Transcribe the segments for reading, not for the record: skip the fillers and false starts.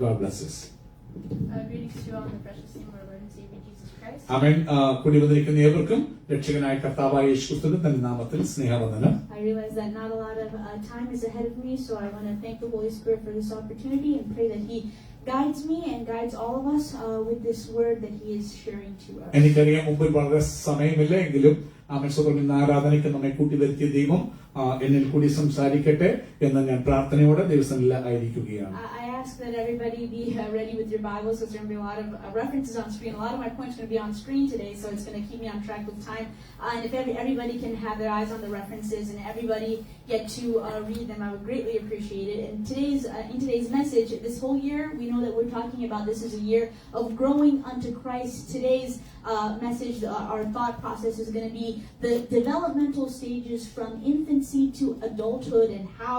God bless us. Greetings to you all in the precious name of our Lord and Savior Jesus Christ. ആമേൻ. കൂടി വന്നിരിക്കുന്ന ഏവർക്കും രക്ഷകനായ കർത്താവായ യേശുക്രിസ്തുവിന്റെ തന്റെ നാമത്തിൽ സ്നേഹവന്ദനം. I realize that not a lot of time is ahead of me, so I want to thank the Holy Spirit for this opportunity and pray that He guides me and guides all of us with this word that He is sharing to us. എനിക്കറിയാം മുമ്പിൽ വളരെ സമയമില്ല, എങ്കിലും ആമേൻ സ്വതന്ത്രം ഇന്ന് ആരാധനയ്ക്ക് നമ്മെ കൂട്ടി വരുത്തിയ ദൈവം എന്നിൽ കൂടി സംസാരിക്കട്ടെ എന്ന് ഞാൻ പ്രാർത്ഥനയോടെ ദിവസങ്ങളിൽ ആയിരിക്കുകയാണ്. I ask that everybody be ready with your Bibles, because there's going to be a lot of references on screen. A lot of my points are going to be on screen today, so it's going to keep me on track with time. And if everybody can have their eyes on the references and everybody get to read them, I would greatly appreciate it. And in today's message, this whole year, we know that we're talking about this is a year of growing unto Christ. Today's message, our thought process is going to be the developmental stages from infancy to adulthood and how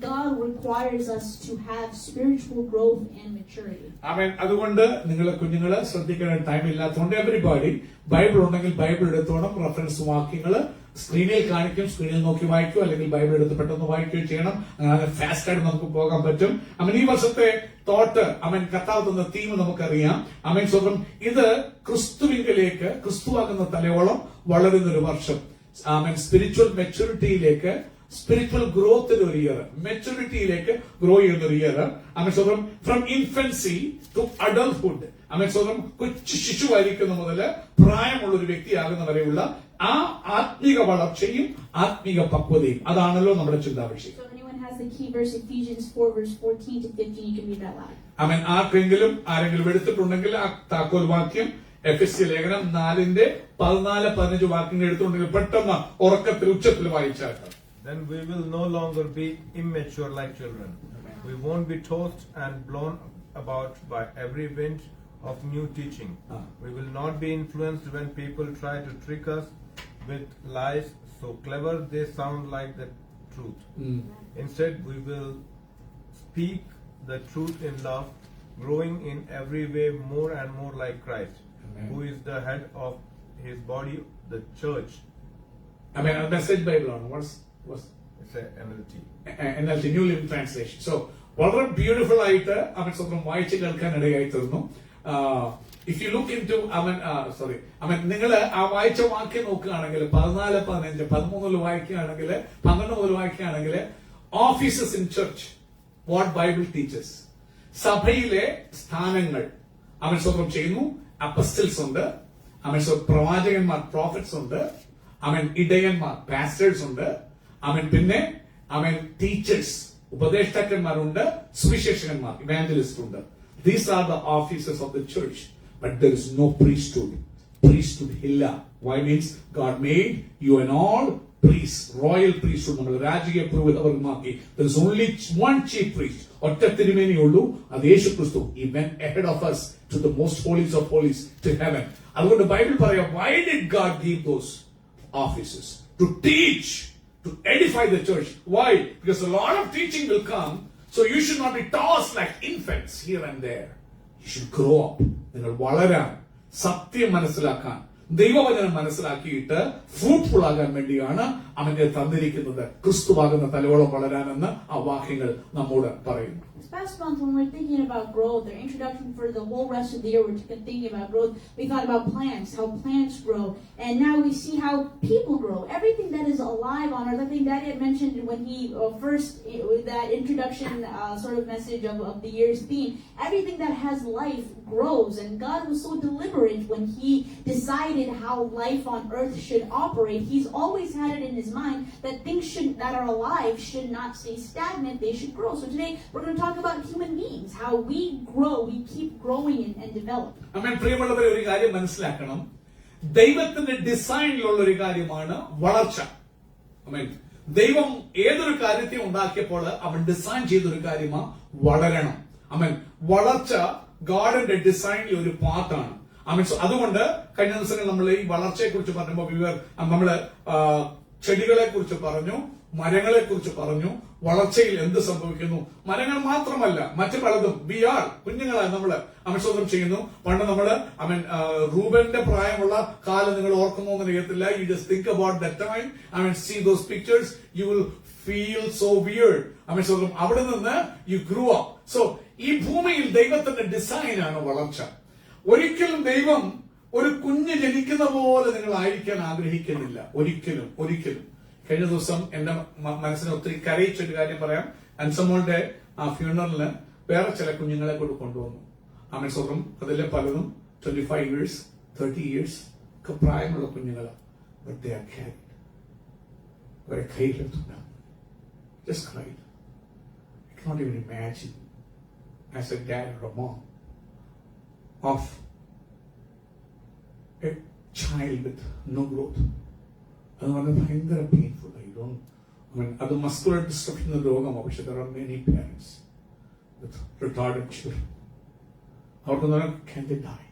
God requires us to have spiritual growth and maturity. ആമേൻ. അതുകൊണ്ട് നിങ്ങളെ കുഞ്ഞുങ്ങളെ ശ്രദ്ധിക്കാൻ time ഇല്ലാത്തതുകൊണ്ട് everybody Bible ഉണ്ടെങ്കിൽ Bible എടുത്തോണം. Reference വാക്യങ്ങൾ സ്ക്രീനിൽ കാണിക്കും, സ്ക്രീനിൽ നോക്കി വായിക്കൂ, അല്ലെങ്കിൽ ബൈബിൾ എടുത്ത് പെട്ടെന്ന് വായിക്കുകയോ ചെയ്യണം. അങ്ങനെ ഫാസ്റ്റ് ആയിട്ട് നമുക്ക് പോകാൻ പറ്റും. അമേൻ. ഈ വർഷത്തെ തോട്ട് അമേൻ കർത്താവ് തന്ന തീം നമുക്കറിയാം. അമേൻ സ്വന്തം ഇത് ക്രിസ്തുവിലേക്ക്, ക്രിസ്തുവാകുന്ന തലയോളം വളരുന്നൊരു വർഷം. ആമേൻ. സ്പിരിച്വൽ മെച്യൂരിറ്റിയിലേക്ക്, സ്പിരിച്വൽ ഗ്രോത്തിന് ഒരു ഇയർ, മെച്യൂരിറ്റിയിലേക്ക് ഗ്രോ ചെയ്യുന്ന ഒരു ഇയർ. അമേൻ സ്വന്തം ഫ്രം ഇൻഫൻസി ടു അഡൽട്ട്ഹുഡ്. അമേൻ സ്വന്തം കൊച്ചു ശിശുവായിരിക്കുന്ന മുതൽ പ്രായമുള്ള ഒരു വ്യക്തിയാകുന്ന വരെയുള്ള ആ ആത്മീക വളർച്ചയും ആത്മീക പക്വതയും അതാണല്ലോ നമ്മുടെ ചിന്താവിഷയം. The key verse, Ephesians 4 verse 14 to 15, you can read that loud. ആമേൻ. ആരെങ്കിലും എടുത്തിട്ടുണ്ടെങ്കിൽ ആ താക്കോൽ വാക്യം എഫെസ്യ ലേഖനം 4:14-15 വാക്യങ്ങൾ എടുത്തിട്ടുണ്ടെങ്കിൽ പെട്ടെന്ന് ഉറക്കത്തിൽ ഉച്ചത്തിൽ വായിച്ചാൽ. Then we will no longer be immature like children. We won't be tossed and blown about by every wind of new teaching. We will not be influenced when people try to trick us with lies so clever they sound like the truth. Instead, we will speak the truth in love, growing in every way more and more like Christ, who is the head of His body, the church. I mean, a message Bible on what's it's a NLT. NLT, New Living Translation. So, വളരെ beautiful ആയിട്ട് അവൻ സ്വന്തം വായിച്ച് കേൾക്കാൻ ഇടയായി തീർന്നു. If you look into നിങ്ങൾ ആ വായിച്ച വാക്യം നോക്കുകയാണെങ്കിൽ 14, 15, 13 വായിക്കുകയാണെങ്കിൽ 12 മുതൽ വായിക്കുകയാണെങ്കിൽ offices in church what Bible teachers, സഭയിലെ സ്ഥാനങ്ങൾ അവൻ സ്വന്തം ചെയ്യുന്നു. അപ്പസ്റ്റൽസ് ഉണ്ട്, അവൻ പ്രവാചകന്മാർ പ്രോഫറ്റ്സ് ഉണ്ട്, അവൻ ഇടയന്മാർ പാസ്റ്റേഴ്സ് ഉണ്ട്, അവൻ പിന്നെ അവൻ ടീച്ചേഴ്സ് ഉപദേഷ്ടാക്കന്മാരുണ്ട്, സുവിശേഷകന്മാർ ഇവാഞ്ചലിസ്റ്റ് ഉണ്ട്. These are the offices of the church, but there is no priesthood. Priesthood ഇല്ല. Why means God made you and all priests, royal priesthood. നമ്മൾ രാജകീയ പുരോഹിതവർമാക്കി. There is only one chief priest. ഒറ്റ തിരുമേനിയുള്ളൂ, അത് യേശുക്രിസ്തു. He went ahead of us to the most holies of holies, to heaven. അതുകൊണ്ട് Bible പറയാം, why did God give those offices? To teach, to edify the church. Why? Because a lot of teaching will come. So you should not be tossed like infants here and there. You should grow up. നിങ്ങൾ വളരാൻ, സത്യം മനസ്സിലാക്കാൻ, ദൈവവചനം മനസ്സിലാക്കിയിട്ട് fruitful ആകാൻ വേണ്ടിയാണ് അവനെ തന്നിരിക്കുന്നത്. ക്രിസ്തുവാകുന്ന തലയോളം വളരാനെന്ന് ആ വാക്യങ്ങൾ നമ്മോട് പറയുന്നു. This past month, when we're thinking about growth, or introduction for the whole rest of the year, we're thinking about growth. We thought about plants, how plants grow, and now we see how people grow. Everything that is alive on earth. I think Daddy had mentioned when he first with that introduction sort of message of the year's theme. Everything that has life grows, and God was so deliberate when He decided how life on earth should operate. He's always had it in His mind that things that are alive should not stay stagnant. They should grow. So today we're going to talk about human beings, how we grow, we keep growing and develop. അമേൻ. പ്രിയമുള്ളവരെ, ഒരു കാര്യം മനസ്സിലാക്കണം, ദൈവത്തിന്റെ ഡിസൈനിലുള്ള ഒരു കാര്യമാണ് വളർച്ച. അമേൻ. ദൈവം ഏതൊരു കാര്യത്തെ ഉണ്ടാക്കിയപ്പോൾ അവൻ ഡിസൈൻ ചെയ്തൊരു കാര്യമാണ് വളരണം. അമേൻ. വളർച്ച ഗോഡിന്റെ ഡിസൈനിൽ ഒരു പാർട്ടാണ്. അമേൻ. അതുകൊണ്ട് കഴിഞ്ഞ ദിവസങ്ങൾ നമ്മൾ ഈ വളർച്ചയെ കുറിച്ച് പറഞ്ഞപ്പോൾ നമ്മള് ചെടികളെ കുറിച്ച് പറഞ്ഞു, മരങ്ങളെ കുറിച്ച് പറഞ്ഞു, വളർച്ചയിൽ എന്ത് സംഭവിക്കുന്നു. മരങ്ങൾ മാത്രമല്ല, മറ്റു പലതും കുഞ്ഞുങ്ങളെ നമ്മള് അമിശ്വതം ചെയ്യുന്നു. പണ്ട് നമ്മള് റൂബന്റെ പ്രായമുള്ള കാലം നിങ്ങൾ ഓർക്കുന്നു എന്ന് അറിയത്തില്ല. You just think about that time, see those pictures, you will feel so weird. അമിശ്വതം അവിടെ നിന്ന് യു ഗ്രൂ അപ്പ്. സോ ഈ ഭൂമിയിൽ ദൈവത്തിന്റെ ഡിസൈനാണ് വളർച്ച. ഒരിക്കലും ദൈവം ഒരു കുഞ്ഞ് ജനിക്കുന്ന പോലെ നിങ്ങൾ ആയിരിക്കാൻ ആഗ്രഹിക്കുന്നില്ല. ഒരിക്കലും ഒരിക്കലും. കഴിഞ്ഞ ദിവസം എന്റെ മനസ്സിനെ ഒത്തിരി കരയിച്ചൊരു കാര്യം പറയാം. അൻസമോളുടെ ആ ഫ്യൂണറലിന് വേറെ ചില കുഞ്ഞുങ്ങളെ കൂടെ കൊണ്ടുവന്നു. ആമേൻ സ്തോത്രം. അതിലെ പലതും 25 years 30 years ഒക്കെ പ്രായമുള്ള കുഞ്ഞുങ്ങളാണ്. But they are carried. അവരെ കയ്യിലെത്തുന്ന just cried. I cannot even imagine as a dad or a mom of a child with no growth. അത് വളരെ ഭയങ്കര പെയിൻഫുൾ ആയി. അത് മസ്കുലർ ഡിസ്ട്രക്ഷൻ രോഗമാണ്. പക്ഷെ there are many parents with retarded children. അവർക്ക് can they die?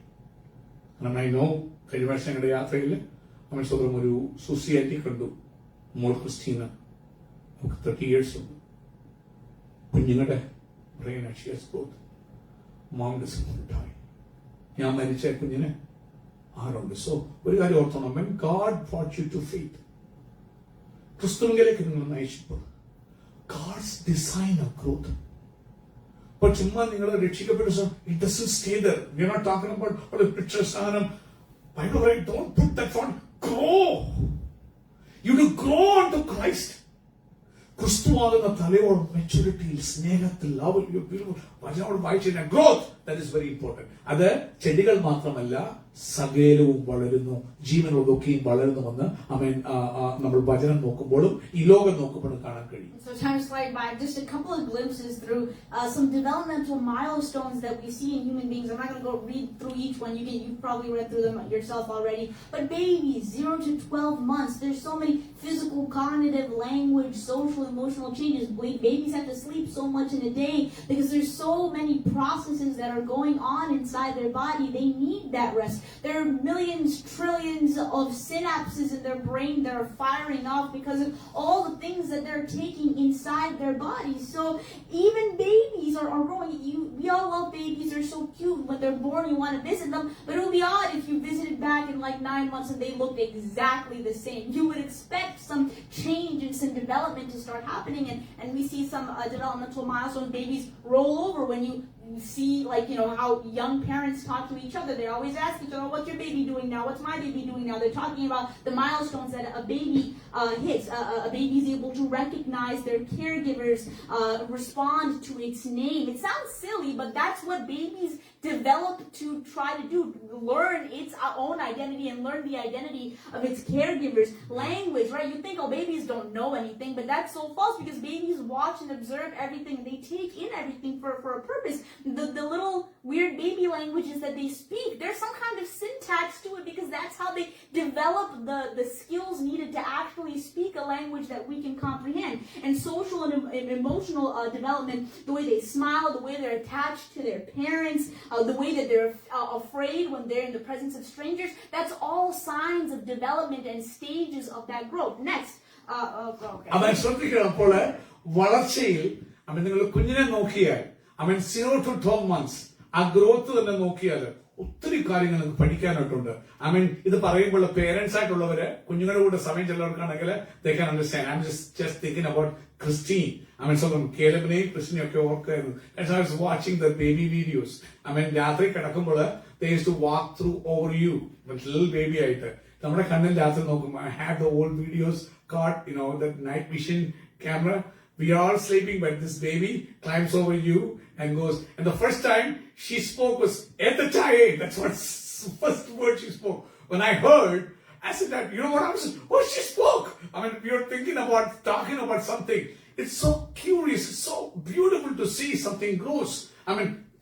And I know കഴിഞ്ഞ വർഷം ഞങ്ങളുടെ യാത്രയിൽ അവൻ സ്വന്തം ഒരു സൂസിയാറ്റി കണ്ടു. മോൾ ക്രിസ്റ്റീന, നമുക്ക് 30 years ഉണ്ട്. കുഞ്ഞുങ്ങളുടെ brain mom doesn't want to die. ഞാൻ മരിച്ച കുഞ്ഞിന് ആരുണ്ട്. സോ ഒരു കാര്യം ഓർത്തോണം, when God brought you to faith, ക്രിസ്തുവിലേക്ക് നിങ്ങൾ നയിച്ചപ്പോൾ God's design of growth. But ചുമ്മാ നിങ്ങൾ രക്ഷിക്കപ്പെട്ട it doesn't stay there. We are not talking about a picture സ്ഥാനം. Bible right, don't put that front. Grow. You do grow unto Christ. ക്രിസ്തുവാകുന്ന തലയോളം മെച്യൂരിറ്റിയിൽ, സ്നേഹത്തിൽ, ലവിൽ, വചനോട് വായിച്ച growth, that is very important. അത് ചെടികൾ മാത്രമല്ല, സകലവും വളരുന്നു, ജീവനുള്ളതൊക്കെയും വളരുന്നുവെന്ന് നമ്മൾ വചനം നോക്കുമ്പോഴും ഈ ലോകം നോക്കുമ്പോഴും കാണാൻ കഴിയും. So time slide by, just a couple of glimpses through some developmental milestones that we see in human beings. I'm not going to go read through each one. You've probably read through them yourself already. But babies, 0 to 12 months, there's so many physical, cognitive, language, social, emotional changes. Babies have to sleep so much in a day because there's so many processes that are going on inside their body. They need that rest. There are millions, trillions of synapses in their brain that are firing off because of all the things that they're taking inside their bodies. So even babies are growing. We all love babies. They're so cute. When they're born, you want to visit them. But it would be odd if you visited back in like 9 months and they looked exactly the same. You would expect some change and some development to start happening. And we see some developmental milestones. Babies roll over when you see, like, how young parents talk to each other. They always ask each other, what's your baby doing now? What's my baby doing now? They're talking about the milestones that a baby hits. A baby is able to recognize their caregivers, respond to its name. It sounds silly, but that's what babies develop to try to do. Learn its own identity and learn the identity of its caregivers. Language, right? You think, babies don't know anything, but that's so false because babies watch and observe everything. They take in everything for a purpose. The little weird baby languages that they speak, there's some kind of syntax to it because that's how they develop the skills needed to actually speak a language that we can comprehend. And social and emotional development, the way they smile, the way they're attached to their parents, the way that they're afraid when they're in the presence of strangers, that's all signs of development and stages of that growth. Next. Okay. അവൻ ശ്രദ്ധിക്കണം. അപ്പോൾ വളർച്ചയിൽ നിങ്ങൾ കുഞ്ഞിനെ നോക്കിയാൽ 0 to 12 months ആ growth തന്നെ നോക്കിയാൽ ഒത്തിരി കാര്യങ്ങൾ നിങ്ങൾക്ക് പഠിക്കാനായിട്ടുണ്ട്. ഇത് പറയുമ്പോൾ പേരൻസ് ആയിട്ടുള്ളവര് കുഞ്ഞുങ്ങളുടെ കൂടെ സമയം ചെല്ലവർക്കാണെങ്കിൽ they can understand. I'm just thinking about Christine. സ്വന്തം കേലബിനെയും ക്രിസ്റ്റിനെയും ഒക്കെ ഓർക്കായിരുന്നു. As I was watching the baby videos, രാത്രി കിടക്കുമ്പോൾ they used to walk through over you, little baby ആയിട്ട്. നമ്മുടെ കണ്ണിൽ രാത്രി നോക്കുമ്പോൾ I had the old videos caught, the night vision camera. We are all sleeping, but this baby climbs over you and goes. And the first time she spoke was "Etachaye." That's what first word she spoke. When I heard, I said that, you know what I was? Oh, she spoke. We were talking about something. It's so curious. It's so beautiful to see something grows.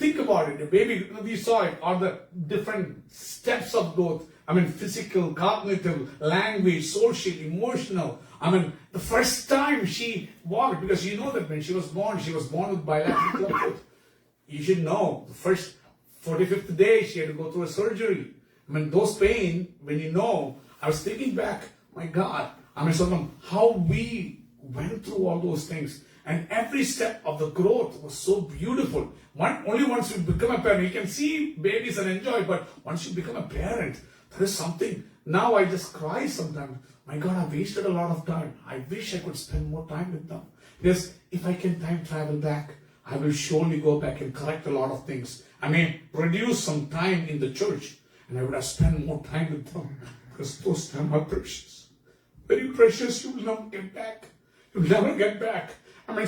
Think about it. The baby, we saw it, all the different steps of growth. Physical, cognitive, language, social, emotional. The first time she walked, because you know that when she was born with bilateral clubfoot. You should know, the first 45th day, she had to go through a surgery. Those pain, when you know, I was thinking back, my God, how we went through all those things. And every step of the growth was so beautiful. Only once you become a parent, you can see babies and enjoy, but once you become a parent, there is something. Now I just cry sometimes. My God, I wasted a lot of time. I wish I could spend more time with them. Because if I can time travel back, I will surely go back and correct a lot of things. I may reduce some time in the church, and I would have spent more time with them, because those times are precious. Very precious, you will never get back. You will never get back.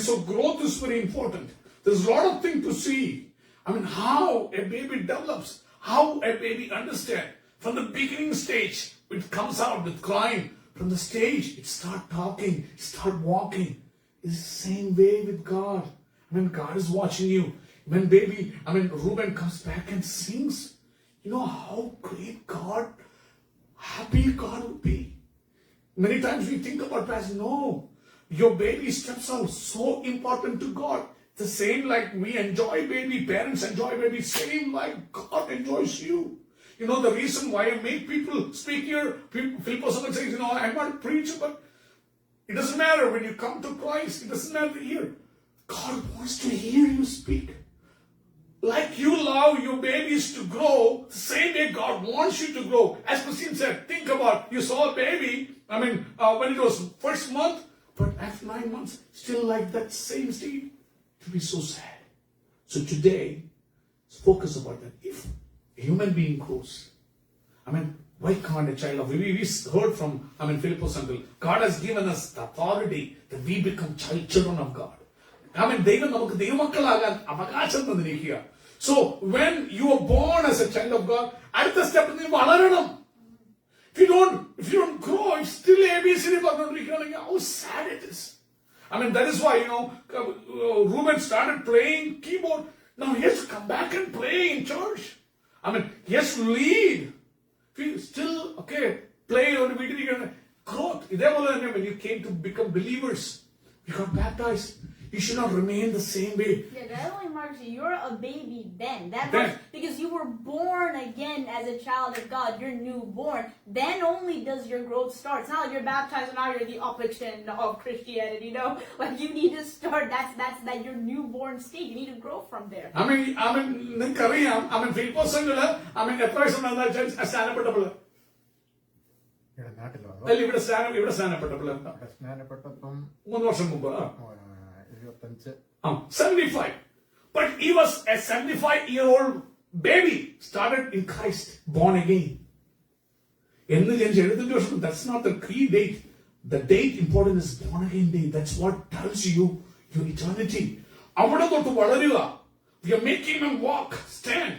So growth is very important. There's a lot of things to see. How a baby develops, how a baby understands. From the beginning stage, it comes out with crying. From the stage, it start talking, it start walking. It's the same way with God. God is watching you. When Reuben comes back and sings, you know how great God, happy God would be. Many times we think about past, no, your baby steps out, so important to God. The same like we enjoy baby, parents enjoy baby, same like God enjoys you. You know the reason why I make people speak here, Philip says, I'm not a preacher, but it doesn't matter when you come to Christ, it doesn't matter here. God wants to hear you speak. Like you allow your babies to grow, the same way God wants you to grow. As Christine said, think about, you saw a baby, when it was first month, but after 9 months, still like that same state. It will be so sad. So today, let's focus about that. If a human being grows, why can't a child of, we heard from, Philippos uncle, God has given us the authority that we become children of God. So when you are born as a child of God, at the step if you don't grow, if still ABCD, how sad it is. That is why, Reuben started playing keyboard. Now he has to come back and play in church. He has to lead. If you still, play on the video, growth. When you came to become believers, you got baptized. You should not remain the same way. Yeah, that only marks you. You're a baby then. That marks, because you were born again as a child of God. You're newborn. Then only does your growth start. It's not like you're baptized and now you're the opposition of Christianity. Like you need to start. That's your newborn state. You need to grow from there. Philippos ഇവിടെ സ്ഥാനപ്പെട്ടപ്പോൾ 3 വർഷം മുമ്പ് 75. But he was a 75-year-old baby, started in Christ, born again. That's not the key date. The date important is born again date. That's what tells you your eternity. We are making him walk, stand.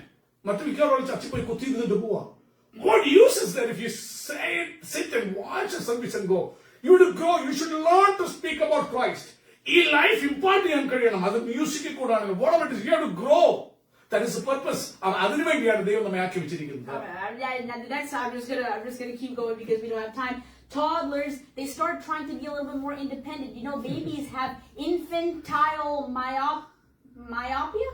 What use is there if you sit and watch a service and go? You have to grow. You should learn to speak about Christ. In life, important music, whatever it is, you have to grow. That is the purpose. Next, I'm just gonna keep going because we don't have time. Toddlers, they start trying to be a little bit more independent. Babies have infantile myopia?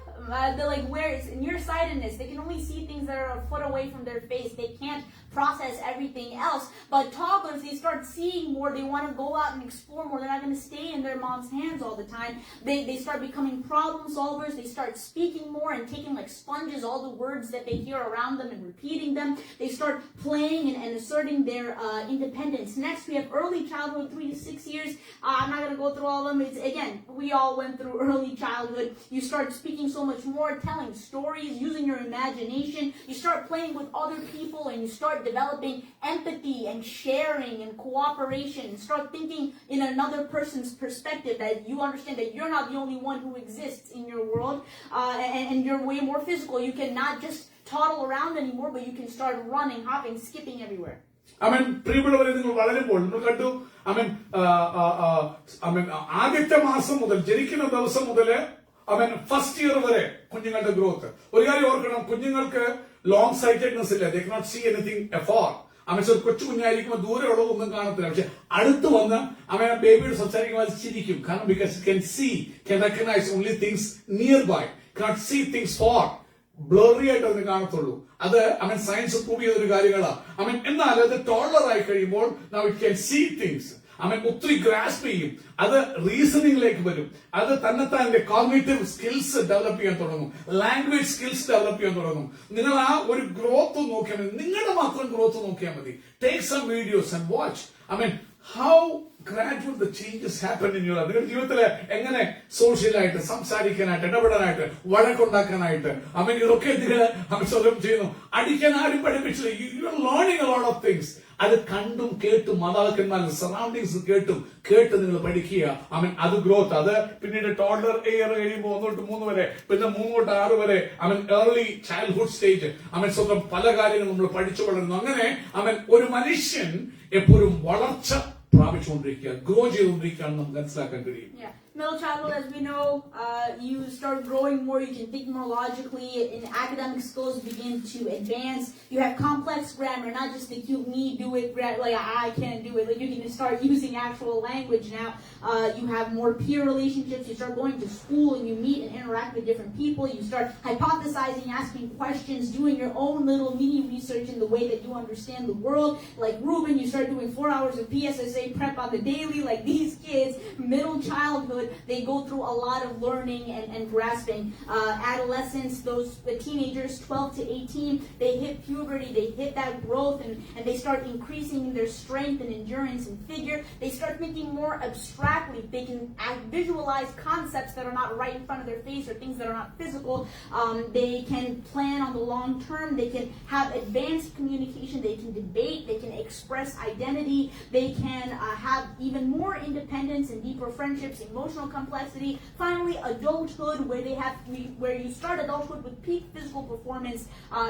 They're like where it's nearsightedness. They can only see things that are a foot away from their face. They can't process everything else. But toddlers, they start seeing more. They want to go out and explore more. They're not going to stay in their mom's hands all the time. They start becoming problem solvers. They start speaking more and taking like sponges all the words that they hear around them and repeating them. They start playing and asserting their independence. Next, we have early childhood, 3 to 6 years. I'm not going to go through all of them. Again, we all went through early childhood. You start speaking so much more, telling stories, using your imagination. You start playing with other people and you start developing empathy and sharing and cooperation, and start thinking in another person's perspective, that you understand that you're not the only one who exists in your world, and you're way more physical. You cannot just toddle around anymore, but you can start running, hopping, skipping everywhere. ആദ്യത്തെ മാസം മുതൽ ജനിക്കുന്ന ദിവസം മുതല് first year വരെ കുഞ്ഞുങ്ങളുടെ growth. ഒരു കാര്യം ഓർക്കണം, കുഞ്ഞുങ്ങൾക്ക് ലോങ് സൈറ്റഡ്നെസ് ഇല്ല. They cannot see anything afar. ഒരു കൊച്ചു കുഞ്ഞായിരിക്കുമ്പോൾ ദൂരെ ഉള്ളതൊന്നും കാണത്തില്ല. പക്ഷെ അടുത്ത് വന്ന് ബേബിയോട് സംസാരിക്കുമ്പോൾ ചിരിക്കും. കാരണം because can see, can recognise only things nearby, cannot see things far. Blurry ആയിട്ട് അതിന് കാണത്തുള്ളൂ. അത് സയൻസ് പ്രൂവ് ചെയ്തൊരു കാര്യങ്ങളാണ്. എന്നാൽ അത് ടോളർ ആയി കഴിയുമ്പോൾ now it can see things. ഒത്തിരി ഗ്രാസ്പ് ചെയ്യും. അത് റീസണിംഗിലേക്ക് വരും. അത് തന്നെത്താൻ കോഗ്നിറ്റീവ് സ്കിൽസ് ഡെവലപ്പ് ചെയ്യാൻ തുടങ്ങും. ലാംഗ്വേജ് സ്കിൽസ് ഡെവലപ്പ് ചെയ്യാൻ തുടങ്ങും. നിങ്ങൾ ആ ഒരു ഗ്രോത്ത് നോക്കിയാൽ മതി. നിങ്ങളുടെ മാത്രം ഗ്രോത്ത് നോക്കിയാൽ മതി. Take some videos and watch. How gradual the changes happen in your life. നിങ്ങളുടെ ജീവിതത്തിൽ എങ്ങനെ സോഷ്യലായിട്ട് സംസാരിക്കാനായിട്ട് ഇടപെടാനായിട്ട് വഴക്കുണ്ടാക്കാനായിട്ട് ഇതൊക്കെ നിങ്ങൾ സ്വന്തം ചെയ്യുന്നു. അടിക്കാൻ ആരും പഠിപ്പിച്ചില്ല. You are learning a lot of things. അത് കണ്ടും കേട്ടും മാതാപിതാക്കന്മാരുടെ സറൗണ്ടിങ്സ് കേട്ട് നിങ്ങൾ പഠിക്കുക. അത് ഗ്രോത്ത്. അത് പിന്നീട് ടോഡലർ ഇയർ കഴിയുമ്പോൾ 1 തൊട്ട് 3 വരെ, പിന്നെ 3 തൊട്ട് 6 വരെ ഏർലി ചൈൽഡ്ഹുഡ് സ്റ്റേജ് സ്വന്തം പല കാര്യങ്ങളും നമ്മൾ പഠിച്ചു വളരുന്നു. അങ്ങനെ ഒരു മനുഷ്യൻ എപ്പോഴും വളർച്ച പ്രാപിച്ചുകൊണ്ടിരിക്കുക, ഗ്രോ ചെയ്തുകൊണ്ടിരിക്കുകയാണെന്ന് നമുക്ക് മനസ്സിലാക്കാൻ കഴിയും. Middle childhood, as we know, you start growing more, you can think more logically, and academic skills begin to advance. You have complex grammar, not just the cute me, do it, like I can't do it. Like you can start using actual language now. You have more peer relationships, you start going to school and you meet and interact with different people. You start hypothesizing, asking questions, doing your own little mini research in the way that you understand the world. Like Ruben, you start doing 4 hours of PSSA prep on the daily. Like these kids, middle childhood, they go through a lot of learning and grasping. Adolescence, the teenagers, 12 to 18, they hit puberty, they hit that growth, and they start increasing their strength and endurance and figure. They start thinking more abstractly. They can visualize concepts that are not right in front of their face or things that are not physical. They can plan on the long term. They can have advanced communication. They can debate. They can express identity. They can have even more independence and deeper friendships, emotional complexity. Finally, adulthood, where you start adulthood with peak physical performance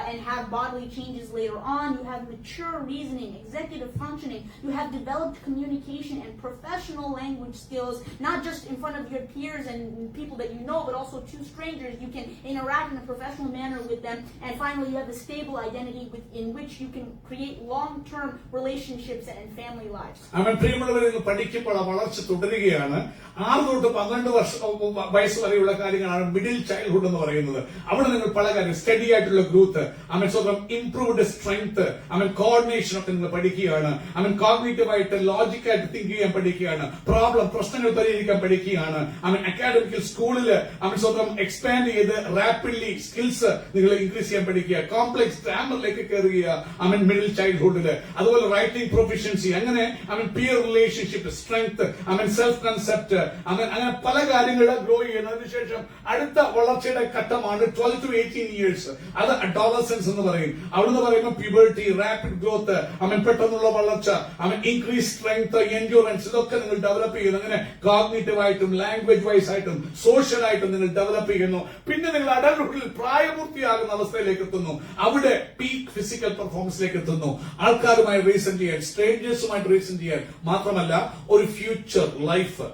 and have bodily changes later on. You have mature reasoning, executive functioning. You have developed communication and professional language skills, not just in front of your peers and people that you know, but also to strangers. You can interact in a professional manner with them. And finally, you have a stable identity in which you can create long-term relationships and family lives. പ്രിയമുള്ളവരെ, പഠിക്കുമ്പോൾ വളർച്ച തുടരുകയാണ്. 6 തൊട്ട് 12 വയസ്സ് വരെയുള്ള കാര്യങ്ങളാണ് middle childhood എന്ന് പറയുന്നത്. അവിടെ നിങ്ങൾ പല കാര്യം സ്റ്റഡി ആയിട്ടുള്ള ഗ്രോത്ത്, സ്വന്തം ഇംപ്രൂവ്ഡ് സ്ട്രെങ്ത്, കോർഡിനേഷൻ ഒക്കെ നിങ്ങൾ പഠിക്കുകയാണ്. കോഗ്നിറ്റീവ് ആയിട്ട് ലോജിക്കായിട്ട് തിങ്ക് ചെയ്യാൻ പഠിക്കുകയാണ്. പ്രശ്നങ്ങൾ പരിഹരിക്കാൻ പഠിക്കുകയാണ്. അക്കാഡമിക്കൽ സ്കൂളിൽ സ്വന്തം എക്സ്പാൻഡ് ചെയ്ത് റാപ്പിഡ്ലി സ്കിൽസ് നിങ്ങൾ ഇൻക്രീസ് ചെയ്യാൻ പഠിക്കുക. കോംപ്ലക്സ് ഗ്രാമറിലേക്ക് കയറുക മിഡിൽ ചൈൽഡ്ഹുഡിൽ. അതുപോലെ റൈറ്റിംഗ് പ്രൊഫിഷ്യൻസി, അങ്ങനെ peer relationship, strength, self concept, അങ്ങനെ പല കാര്യങ്ങൾ ഗ്രോ ചെയ്യുന്നു. അതിനുശേഷം അടുത്ത വളർച്ചയുടെ ഘട്ടമാണ് 12 to 18 ഇയേഴ്സ്. അത് അഡോളസൻസ് എന്ന് പറയും. അവിടുന്ന് പറയുമ്പോൾ പ്യൂബർട്ടി, റാപ്പിഡ് ഗ്രോത്ത്, പെട്ടെന്നുള്ള വളർച്ച, ഇൻക്രീസ് സ്ട്രെങ്ത്, എൻഡ്യൂറൻസ്, ഇതൊക്കെ നിങ്ങൾ ഡെവലപ്പ് ചെയ്യുന്നു. അങ്ങനെ കോഗ്നിറ്റീവ് ആയിട്ടും ലാംഗ്വേജ് വൈസ് ആയിട്ടും സോഷ്യൽ ആയിട്ടും നിങ്ങൾ ഡെവലപ്പ് ചെയ്യുന്നു. പിന്നെ നിങ്ങൾ അഡൽട്ട്ഹുഡിൽ പ്രായപൂർത്തിയാകുന്ന അവസ്ഥയിലേക്ക് എത്തുന്നു. അവിടെ പീക്ക് ഫിസിക്കൽ പെർഫോമൻസിലേക്ക് എത്തുന്നു. ആൾക്കാരുമായി റീസൺ ചെയ്യാൻ, സ്ട്രേഞ്ചേഴ്സുമായിട്ട് റീസൺ ചെയ്യാൻ മാത്രമല്ല, ഒരു ഫ്യൂച്ചർ ലൈഫ്,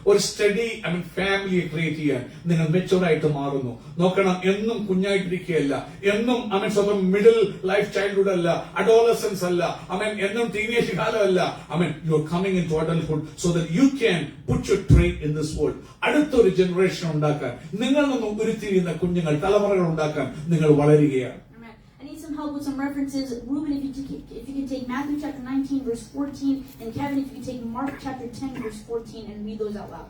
ഒരു സ്റ്റഡി ഫാമിലിയെ ക്രിയേറ്റ് ചെയ്യാൻ നിങ്ങൾ മെച്ചൂറായിട്ട് മാറുന്നു. നോക്കണം, എന്നും കുഞ്ഞായിട്ടിരിക്കുകയല്ല, എന്നും സ്വന്തം മിഡിൽ ലൈഫ് ചൈൽഡ്ഹുഡ് അല്ല, അഡോളസൻസ് അല്ല, എന്നും ടീനേജ് കാലമല്ല. You are coming into adulthood so that you can put your train in this world. അടുത്തൊരു ജനറേഷൻ ഉണ്ടാക്കാൻ, നിങ്ങളിൽ നിന്നും ഉരുത്തിരിയുന്ന കുഞ്ഞുങ്ങൾ, തലമുറകൾ ഉണ്ടാക്കാൻ നിങ്ങൾ വളരുകയാണ്. Help with some references. Ruben, if you can take Matthew chapter 19 verse 14, and Kevin, if you can take Mark chapter 10 verse 14 and read those out loud.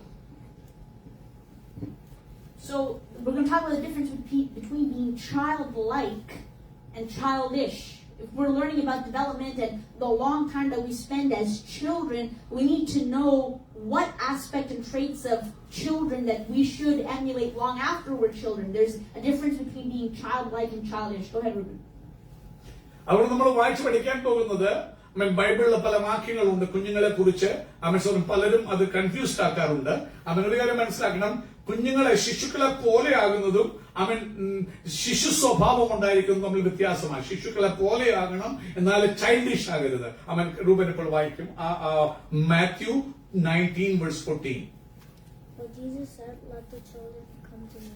So we're going to talk about the difference between being childlike and childish. If we're learning about development and the long time that we spend as children, we need to know what aspect and traits of children that we should emulate long after we're children. There's a difference between being childlike and childish. Go ahead, Ruben. അവിടെ നമ്മൾ വായിച്ചു പഠിക്കാൻ പോകുന്നത് ബൈബിളിലെ പല വാക്യങ്ങളുണ്ട് കുഞ്ഞുങ്ങളെ കുറിച്ച്. പലരും അത് കൺഫ്യൂസ്ഡ് ആക്കാറുണ്ട്. ഒരു കാര്യം മനസ്സിലാക്കണം, കുഞ്ഞുങ്ങളെ ശിശുക്കളെ പോലെ ആകുന്നതും ശിശു സ്വഭാവം ഉണ്ടായിരിക്കുന്നതും തമ്മിൽ വ്യത്യാസമാണ്. ശിശുക്കളെ പോലെ ആകണം, എന്നാൽ ചൈൽഡിഷ് ആകരുത്. രൂപൻ ഇപ്പോൾ വായിക്കും Mathew 19 verse 14. But Jesus said, "Let the children come to me.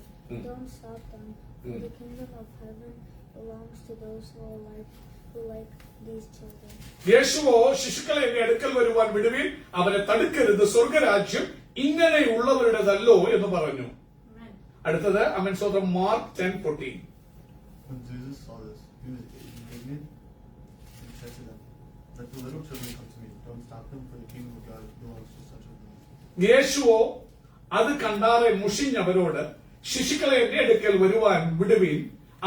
Don't stop them. For the kingdom of heaven belongs to those who like these children." യേശുവോ ശിശുക്കളെ എന്റെ അടുക്കൽ വരുവാൻ വിടുവിൻ, അവരെ തടുക്കരുത്, സ്വർഗരാജ്യം ഇങ്ങനെയുള്ളവരുടേതല്ലോ എന്ന് പറഞ്ഞു. അടുത്തത് സ്വന്തം mark 10:14. When Jesus saw this, he was indignant and said to them, "Let the little children come to me. Don't stop them, for the kingdom of God belongs to such as these." യേശുവോ അത് കണ്ടാറെ മുഷിഞ്ഞവരോട്, ശിശുക്കളെ എന്റെ അടുക്കൽ വരുവാൻ വിടുവിൻ,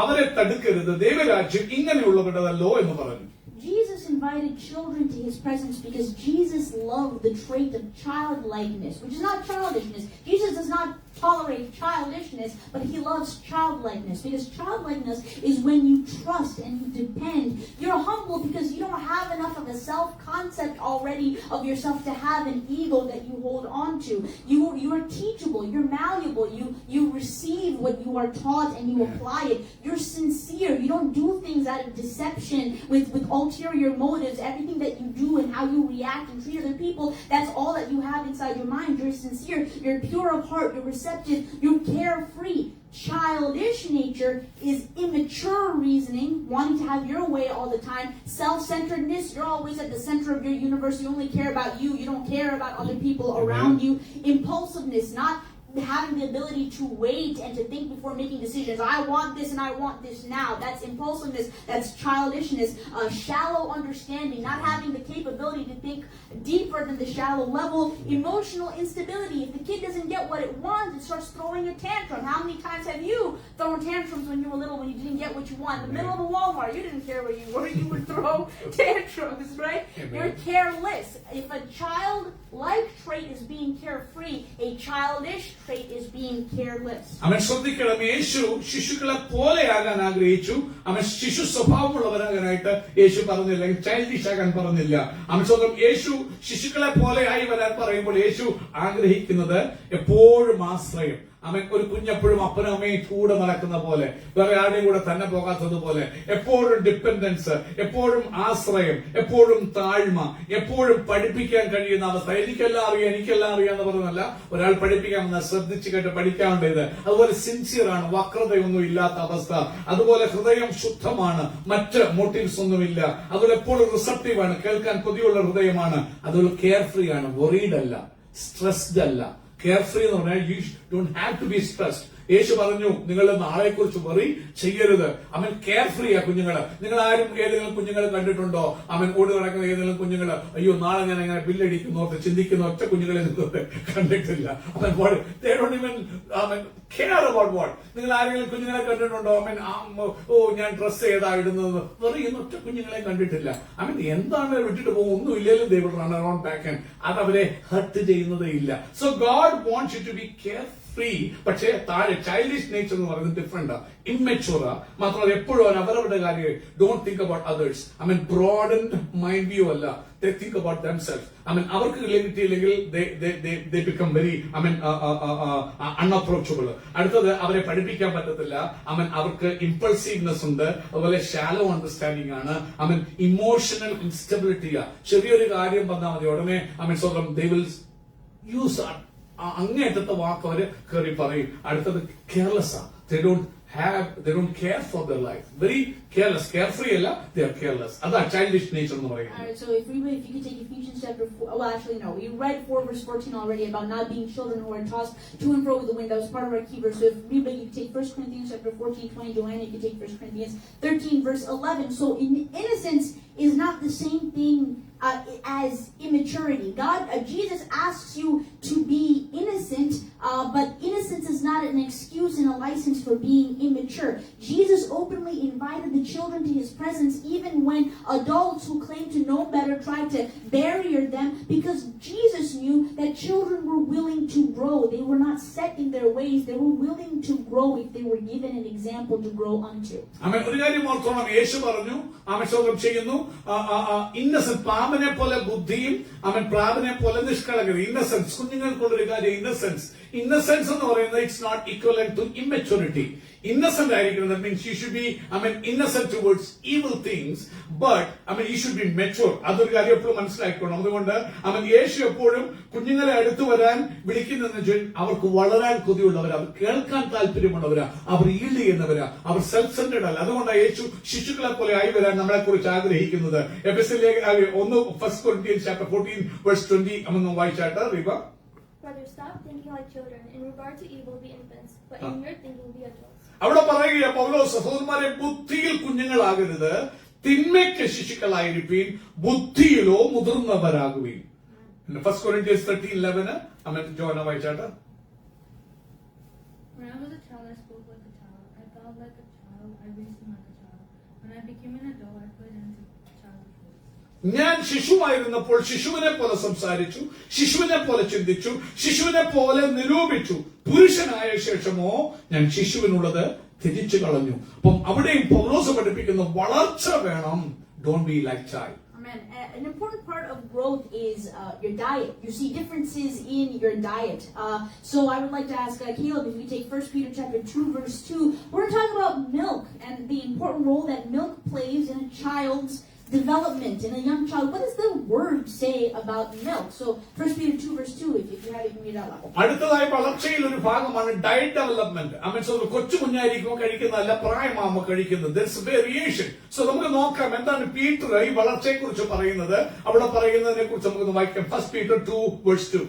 അവരെ തടുക്കരുത്, ദൈവരാജ്യം ഇങ്ങനെയുള്ളവരുടേതല്ലോ എന്ന് പറഞ്ഞു. Jesus invited children to his presence because Jesus loved the trait of childlikeness, which is not childishness. Jesus does not tolerate childishness, but he loves childlikeness, because childlikeness is when you trust and you depend. You're humble because you don't have enough of a self-concept already of yourself to have an ego that you hold on to. You are teachable, you're malleable, you receive what you are taught and you apply it. You're sincere, you don't do things out of deception with ulterior motives. Everything that you do and how you react and treat other people, that's all that you have inside your mind. You're sincere, you're pure of heart, you're receptive, you're carefree. Childish nature is immature reasoning, wanting to have your way all the time. Self-centeredness, you're always at the center of your universe. You only care about you. You don't care about other people around you. Impulsiveness, not having the ability to wait and to think before making decisions. I want this and I want this now. That's impulsiveness. That's childishness. Shallow understanding, not having the capability to think deeper than the shallow level. Emotional instability. If the kid doesn't get what it wants, it starts throwing a tantrum. How many times have you thrown tantrums when you were little, when you didn't get what you want? In the middle of a Walmart, you didn't care where you were. You would throw tantrums, right? Amen. You're careless. If a childlike trait is being carefree, a childish trait is being careless. അവൻ ശ്രദ്ധിക്കണം, യേശു ശിശുക്കളെ പോലെയാകാൻ ആഗ്രഹിച്ചു. അവൻ ശിശു സ്വഭാവമുള്ളവരാകാനായിട്ട് യേശു പറഞ്ഞില്ല, childish ആകാൻ പറഞ്ഞില്ല. അവൻ സ്വന്തം യേശു ശിശുക്കളെ പോലെ ആയി വരാൻ പറയുമ്പോൾ യേശു ആഗ്രഹിക്കുന്നത് എപ്പോഴും ആശ്രയം. അവൻ ഒരു കുഞ്ഞെപ്പോഴും അപ്പനും അമ്മയും കൂടെ നടക്കുന്ന പോലെ, വേറെ ആരുടെയും കൂടെ തന്നെ പോകാത്തതുപോലെ, എപ്പോഴും ഡിപ്പെൻഡൻസ്, എപ്പോഴും ആശ്രയം, എപ്പോഴും താഴ്മ, എപ്പോഴും പഠിപ്പിക്കാൻ കഴിയുന്ന അവസ്ഥ. എനിക്കെല്ലാം അറിയാം എന്ന് പറഞ്ഞല്ല, ഒരാൾ പഠിപ്പിക്കാൻ ശ്രദ്ധിച്ചു കേട്ട് പഠിക്കാനുണ്ടത്. അതുപോലെ സിൻസിയർ ആണ്, വക്രതയൊന്നും ഇല്ലാത്ത അവസ്ഥ. അതുപോലെ ഹൃദയം ശുദ്ധമാണ്, മറ്റ് മോട്ടീവ്സ് ഒന്നുമില്ല. അതുപോലെ എപ്പോഴും റിസപ്റ്റീവ് ആണ്, കേൾക്കാൻ കൊതിയുള്ള ഹൃദയമാണ്. അതുപോലെ കെയർ ഫ്രീ ആണ്, വറീഡ് അല്ല, സ്ട്രെസ്ഡ് അല്ല. കെയർഫ്രീ എന്ന് പറഞ്ഞാൽ you don't have to be stressed. Yesu പറഞ്ഞു, നിങ്ങൾ നാളെ കുറിച്ച് വറി ചെയ്യരുത്. അവൻ കെയർ ഫ്രീ ആ കുഞ്ഞുങ്ങള്. നിങ്ങൾ ആരും ഏതെങ്കിലും കുഞ്ഞുങ്ങളെ കണ്ടിട്ടുണ്ടോ? അവൻ ഓടി നടക്കുന്ന ഏതെങ്കിലും കുഞ്ഞുങ്ങള് അയ്യോ നാളെ ഞാൻ എങ്ങനെ ബില്ലടിക്കുന്നു ചിന്തിക്കുന്ന ഒറ്റ കുഞ്ഞുങ്ങളെ നിങ്ങൾ കണ്ടിട്ടില്ല. അവൻ അവൻ കെയർ അബൌട്ട് വാട്ട്. നിങ്ങൾ ആരെങ്കിലും കുഞ്ഞുങ്ങളെ കണ്ടിട്ടുണ്ടോ? അവൻ ഞാൻ ഡ്രസ് ഏതാ ഇടുന്നത് പറയുന്ന ഒറ്റ കുഞ്ഞുങ്ങളെ കണ്ടിട്ടില്ല. അവൻ എന്താണ് വിട്ടിട്ട് പോകും, ഒന്നും ഇല്ലെങ്കിലും they will run around back and അത് അവരെ ഹർട്ട് ചെയ്യുന്നതേ ഇല്ല. So God wants you to be carefree. പക്ഷേ താഴെ ചൈൽഡിഷ് നേച്ചർ എന്ന് പറയുന്നത് ഡിഫറെന്റ്, ഇമ്മച്ചുവർ. മാത്രമല്ല എപ്പോഴും അവരവരുടെ കാര്യം don't think about others. I mean broadened mind view അല്ല, they think about themselves. I mean അവർക്ക് കിട്ടിയില്ലെങ്കിൽ they become very unapproachable. അടുത്തത് അവരെ പഠിപ്പിക്കാൻ പറ്റത്തില്ല. അവർക്ക് ഇമ്പൾസീവ്നെസ് ഉണ്ട്. അതുപോലെ ഷാലോ അണ്ടർസ്റ്റാൻഡിംഗ് ആണ്. ഇമോഷണൽ ഇൻസ്റ്റബിലിറ്റിയാ. ചെറിയൊരു കാര്യം പറഞ്ഞാൽ മതി ഉടനെ സ്വന്തം they will use അങ്ങേറ്റത്തെ വാക്ക് അവര് കയറി പറയും. അടുത്തത് കെയർലെസ് ആ. They don't care for their life. Very careless. Carefree alla, they are careless. That's childish nature nu parayunnu. Alright, so if you could take Ephesians chapter 4, well actually no, we read 4 verse 14 already about not being children who are tossed to and fro with the wind. That was part of our key verse. So if you could take 1 Corinthians chapter 14:20, Joanna, you could take 1 Corinthians 13 verse 11. So innocence is not the same thing as immaturity. Jesus asks you to be innocent, but innocence is not an excuse and a license for being immature. Jesus openly invited the children to his presence even when adults who claim to know better tried to barrier them, because Jesus knew that children were willing to grow. They were not set in their ways. They were willing to grow if they were given an example to grow unto. ഒരു കാര്യം ഓർത്തോണം, യേശു പറഞ്ഞു ചോദ്യം ചെയ്യുന്നു ഇന്നസെന്റ് പാമ്പനെ പോലെ ബുദ്ധിയും പ്രാവിനെ പോലെ നിഷ്കളങ്കത. ഇന്നസെൻസ്, കുഞ്ഞുങ്ങൾക്കുള്ളൊരു കാര്യം ഇന്നസെൻസ്. ഇന്നസെൻസ് എന്ന് പറയുന്നത് it's not equivalent to immaturity. innocent ആയിരിക്കണം. That means you should be innocent towards evil things, but you should be mature. അതൊരു കാര്യം എപ്പോഴും മനസ്സിലാക്കണം. അതുകൊണ്ട് യേശു എപ്പോഴും കുഞ്ഞുങ്ങളെ അടുത്തു വരാൻ വിളിക്കുന്നതെന്ന് വെച്ചാൽ അവർക്ക് വളരാൻ കൊതിയുള്ളവരാ, അവർ കേൾക്കാൻ താല്പര്യമുള്ളവരാ, അവർ ഈൽഡ് ചെയ്യുന്നവരാ, അവർ സെൽഫ് സെന്റേഡ് അല്ല. അതുകൊണ്ടാണ് യേശു ശിശുക്കളെ പോലെ ആയി വരാൻ നമ്മളെ കുറിച്ച് ആഗ്രഹിക്കുന്നത്. First Corinthians chapter 14 verse 20 വായിച്ചാട്ട് Reeba. Brothers, stop thinking like children. In regard to evil, be infants, but in your thinking, be adults. അവിടെ പറയുക പൗലോസ്, സഹോദരന്മാരെ ബുദ്ധിയിൽ കുഞ്ഞുങ്ങളാകരുത്, തിന്മയ്ക്ക് ശിശുക്കളായിരിപ്പീൻ, ബുദ്ധിയിലോ മുതിർന്നവരാകുവീൻ. 1 Corinthians 13:11 ജോന വായിച്ചാട്ട്. When I was a child, I spoke like a child. I thought like a child. I him as a child. When I became an adult, I put into childish ways. ഞാൻ ശിശുവായിരുന്നപ്പോൾ ശിശുവിനെ പോലെ സംസാരിച്ചു, ശിശുവിനെ പോലെ ചിന്തിച്ചു, ശിശുവിനെ പോലെ നിരൂപിച്ചു. പുരുഷനായ ശേഷമോ ഞാൻ ശിശുവിനുള്ളത് ത്യജിച്ചു കളഞ്ഞു. അപ്പം അവിടെയും പൗലോസ് പഠിപ്പിക്കുന്ന വളർച്ച വേണം. Don't be like child. Amen. An important part of growth is your diet. You see differences in your diet. So I would like to ask Caleb, if we take 1 Peter chapter 2, verse 2, we're talking about milk and the important role that milk plays in a child's development, in a young child. What does the word say about milk? So 1 Peter 2, verse 2, if you have it, you can read out loud. അടുത്തതായി വളർച്ചയിൽ ഒരു ഭാഗമാണ് diet development. കൊച്ചു കുഞ്ഞായിരിക്കുമ്പോൾ കഴിക്കുന്നതല്ല, പ്രായമാകുമ്പോൾ കഴിക്കുന്നത്. There's variation. So നമുക്ക് നോക്കാം എന്താണ് പീറ്റർ ഈ വളർച്ചയെ കുറിച്ച് പറയുന്നത്. അവിടെ പറയുന്നതിനെ കുറിച്ച് നമുക്ക് വായിക്കാം. 1 Peter 2, verse 2.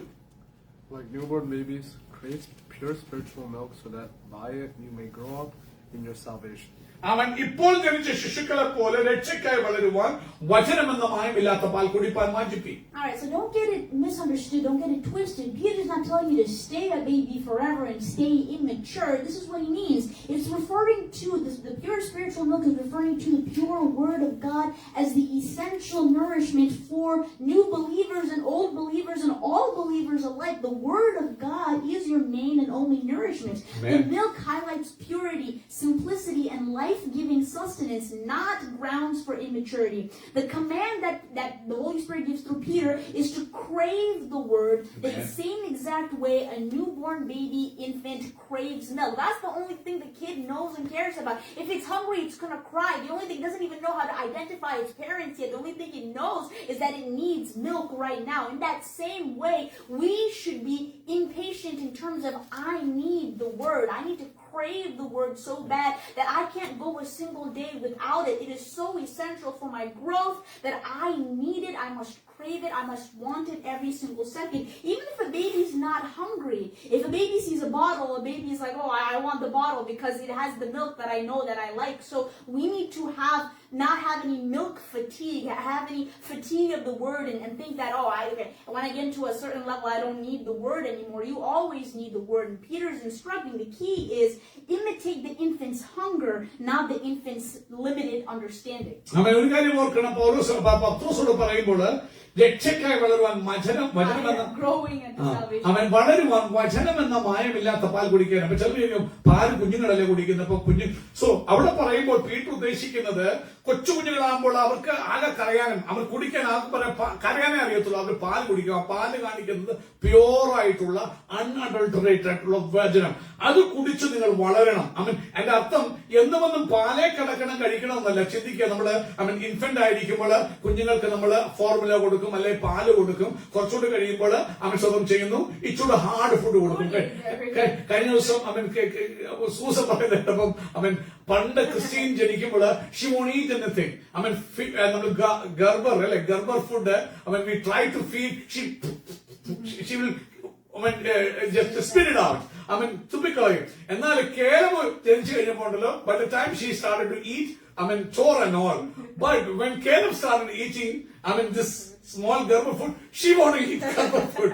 Like newborn babies, crave pure spiritual milk so that by it you may grow up in your salvation. അവൻ ഇപ്പോൾ ജനിച്ച ശിശുക്കളെ പോലെ രക്ഷയ്ക്കായി വളരുവാൻ വചനമെന്ന മായമില്ലാത്ത പാൽ കുടിപ്പാൻ വാഞ്ചിപ്പി. Alright, so don't get it misunderstood, don't get it twisted. Peter's not telling you to stay a baby forever and stay immature. This is what he means. It's referring to this, the pure spiritual milk is referring to the pure word of God as the essential nourishment for new believers and old believers and all believers alike. The word of God is your main and only nourishment. Amen. The milk highlights purity, simplicity, and life-giving sustenance, not grounds for immaturity. The command that the Holy Spirit gives through Peter is to crave the word the same exact way a newborn baby infant craves milk. That's the only thing the kid knows and cares about. If it's hungry, it's going to cry. The only thing it doesn't even know how to identify its parents yet. The only thing it knows is that it needs milk right now. In that same way, we should be impatient in terms of I need the word. I need to crave the word so bad that I can't go a single day without it. It is so essential for my growth that I need it. I must crave it. I must want it every single second. Even if a baby's not hungry, if a baby sees a bottle, a baby is like, oh, I want the bottle because it has the milk that I know that I like. So we need to not have any milk fatigue, have any fatigue of the word and think that, oh, when I get to a certain level, I don't need the word anymore. You always need the word. And Peter's instructing, the key is imitate the infant's hunger, not the infant's limited understanding. ഒരു കാര്യം ഓർക്കണം, പത്രോസോട് പറയുമ്പോൾ രക്ഷയ്ക്കായി വളരുവാൻ Growing and salvation. അവൻ വളരുവാൻ വചനമെന്ന മായമില്ലാത്ത പാൽ കുടിക്കാൻ. അപ്പൊ ചിലപ്പോൾ പാല് കുഞ്ഞുങ്ങളല്ലേ കുടിക്കുന്നത്. അപ്പൊ സോ അവിടെ പറയുമ്പോൾ പീറ്റർ ഉദ്ദേശിക്കുന്നത് കൊച്ചു കുഞ്ഞുങ്ങളാകുമ്പോൾ അവർക്ക് ആകെ കരയാനും അവർ കുടിക്കാൻ കരയാനേ അറിയത്തുള്ളൂ. അവർ പാല് കുടിക്കുക. പാല് കാണിക്കുന്നത് പ്യോർ ആയിട്ടുള്ള അൺഅഡൾട്ടറേറ്റഡ് ആയിട്ടുള്ള വചനം. അത് കുടിച്ച് നിങ്ങൾ വളരണം. എന്റെ അർത്ഥം എന്നുമെന്നും പാലേ കഴിക്കണം എന്നല്ല. ചിന്തിക്കുക, നമ്മള് ഇൻഫന്റ് ആയിരിക്കുമ്പോൾ കുഞ്ഞുങ്ങൾക്ക് നമ്മള് ഫോർമുല കൊടുക്കും, അല്ലെങ്കിൽ പാല് കൊടുക്കും. കുറച്ചുകൂടി കഴിയുമ്പോൾ സ്വന്തം ചെയ്യുന്നു, ഇച്ചിരി ഹാർഡ് ഫുഡ് കൊടുക്കും. കഴിഞ്ഞ ദിവസം സൂസ പറയുന്നപ്പം പണ്ട് ക്രിസ്ത്യൻ ജനിക്കുമ്പോൾ ഷി വോണ്ട് ഈറ്റ് എനിത്തിങ്. നമ്മൾ ഗർഭർ food we try to feed she will just spit it out. തുപ്പിക്കളയും. എന്നാൽ കേരള ജനിച്ചു കഴിഞ്ഞപ്പോണ്ടല്ലോ, by the time she started to eat, chore and all. But when Caleb started eating, this small Gerber food, she wanted to eat Gerber food.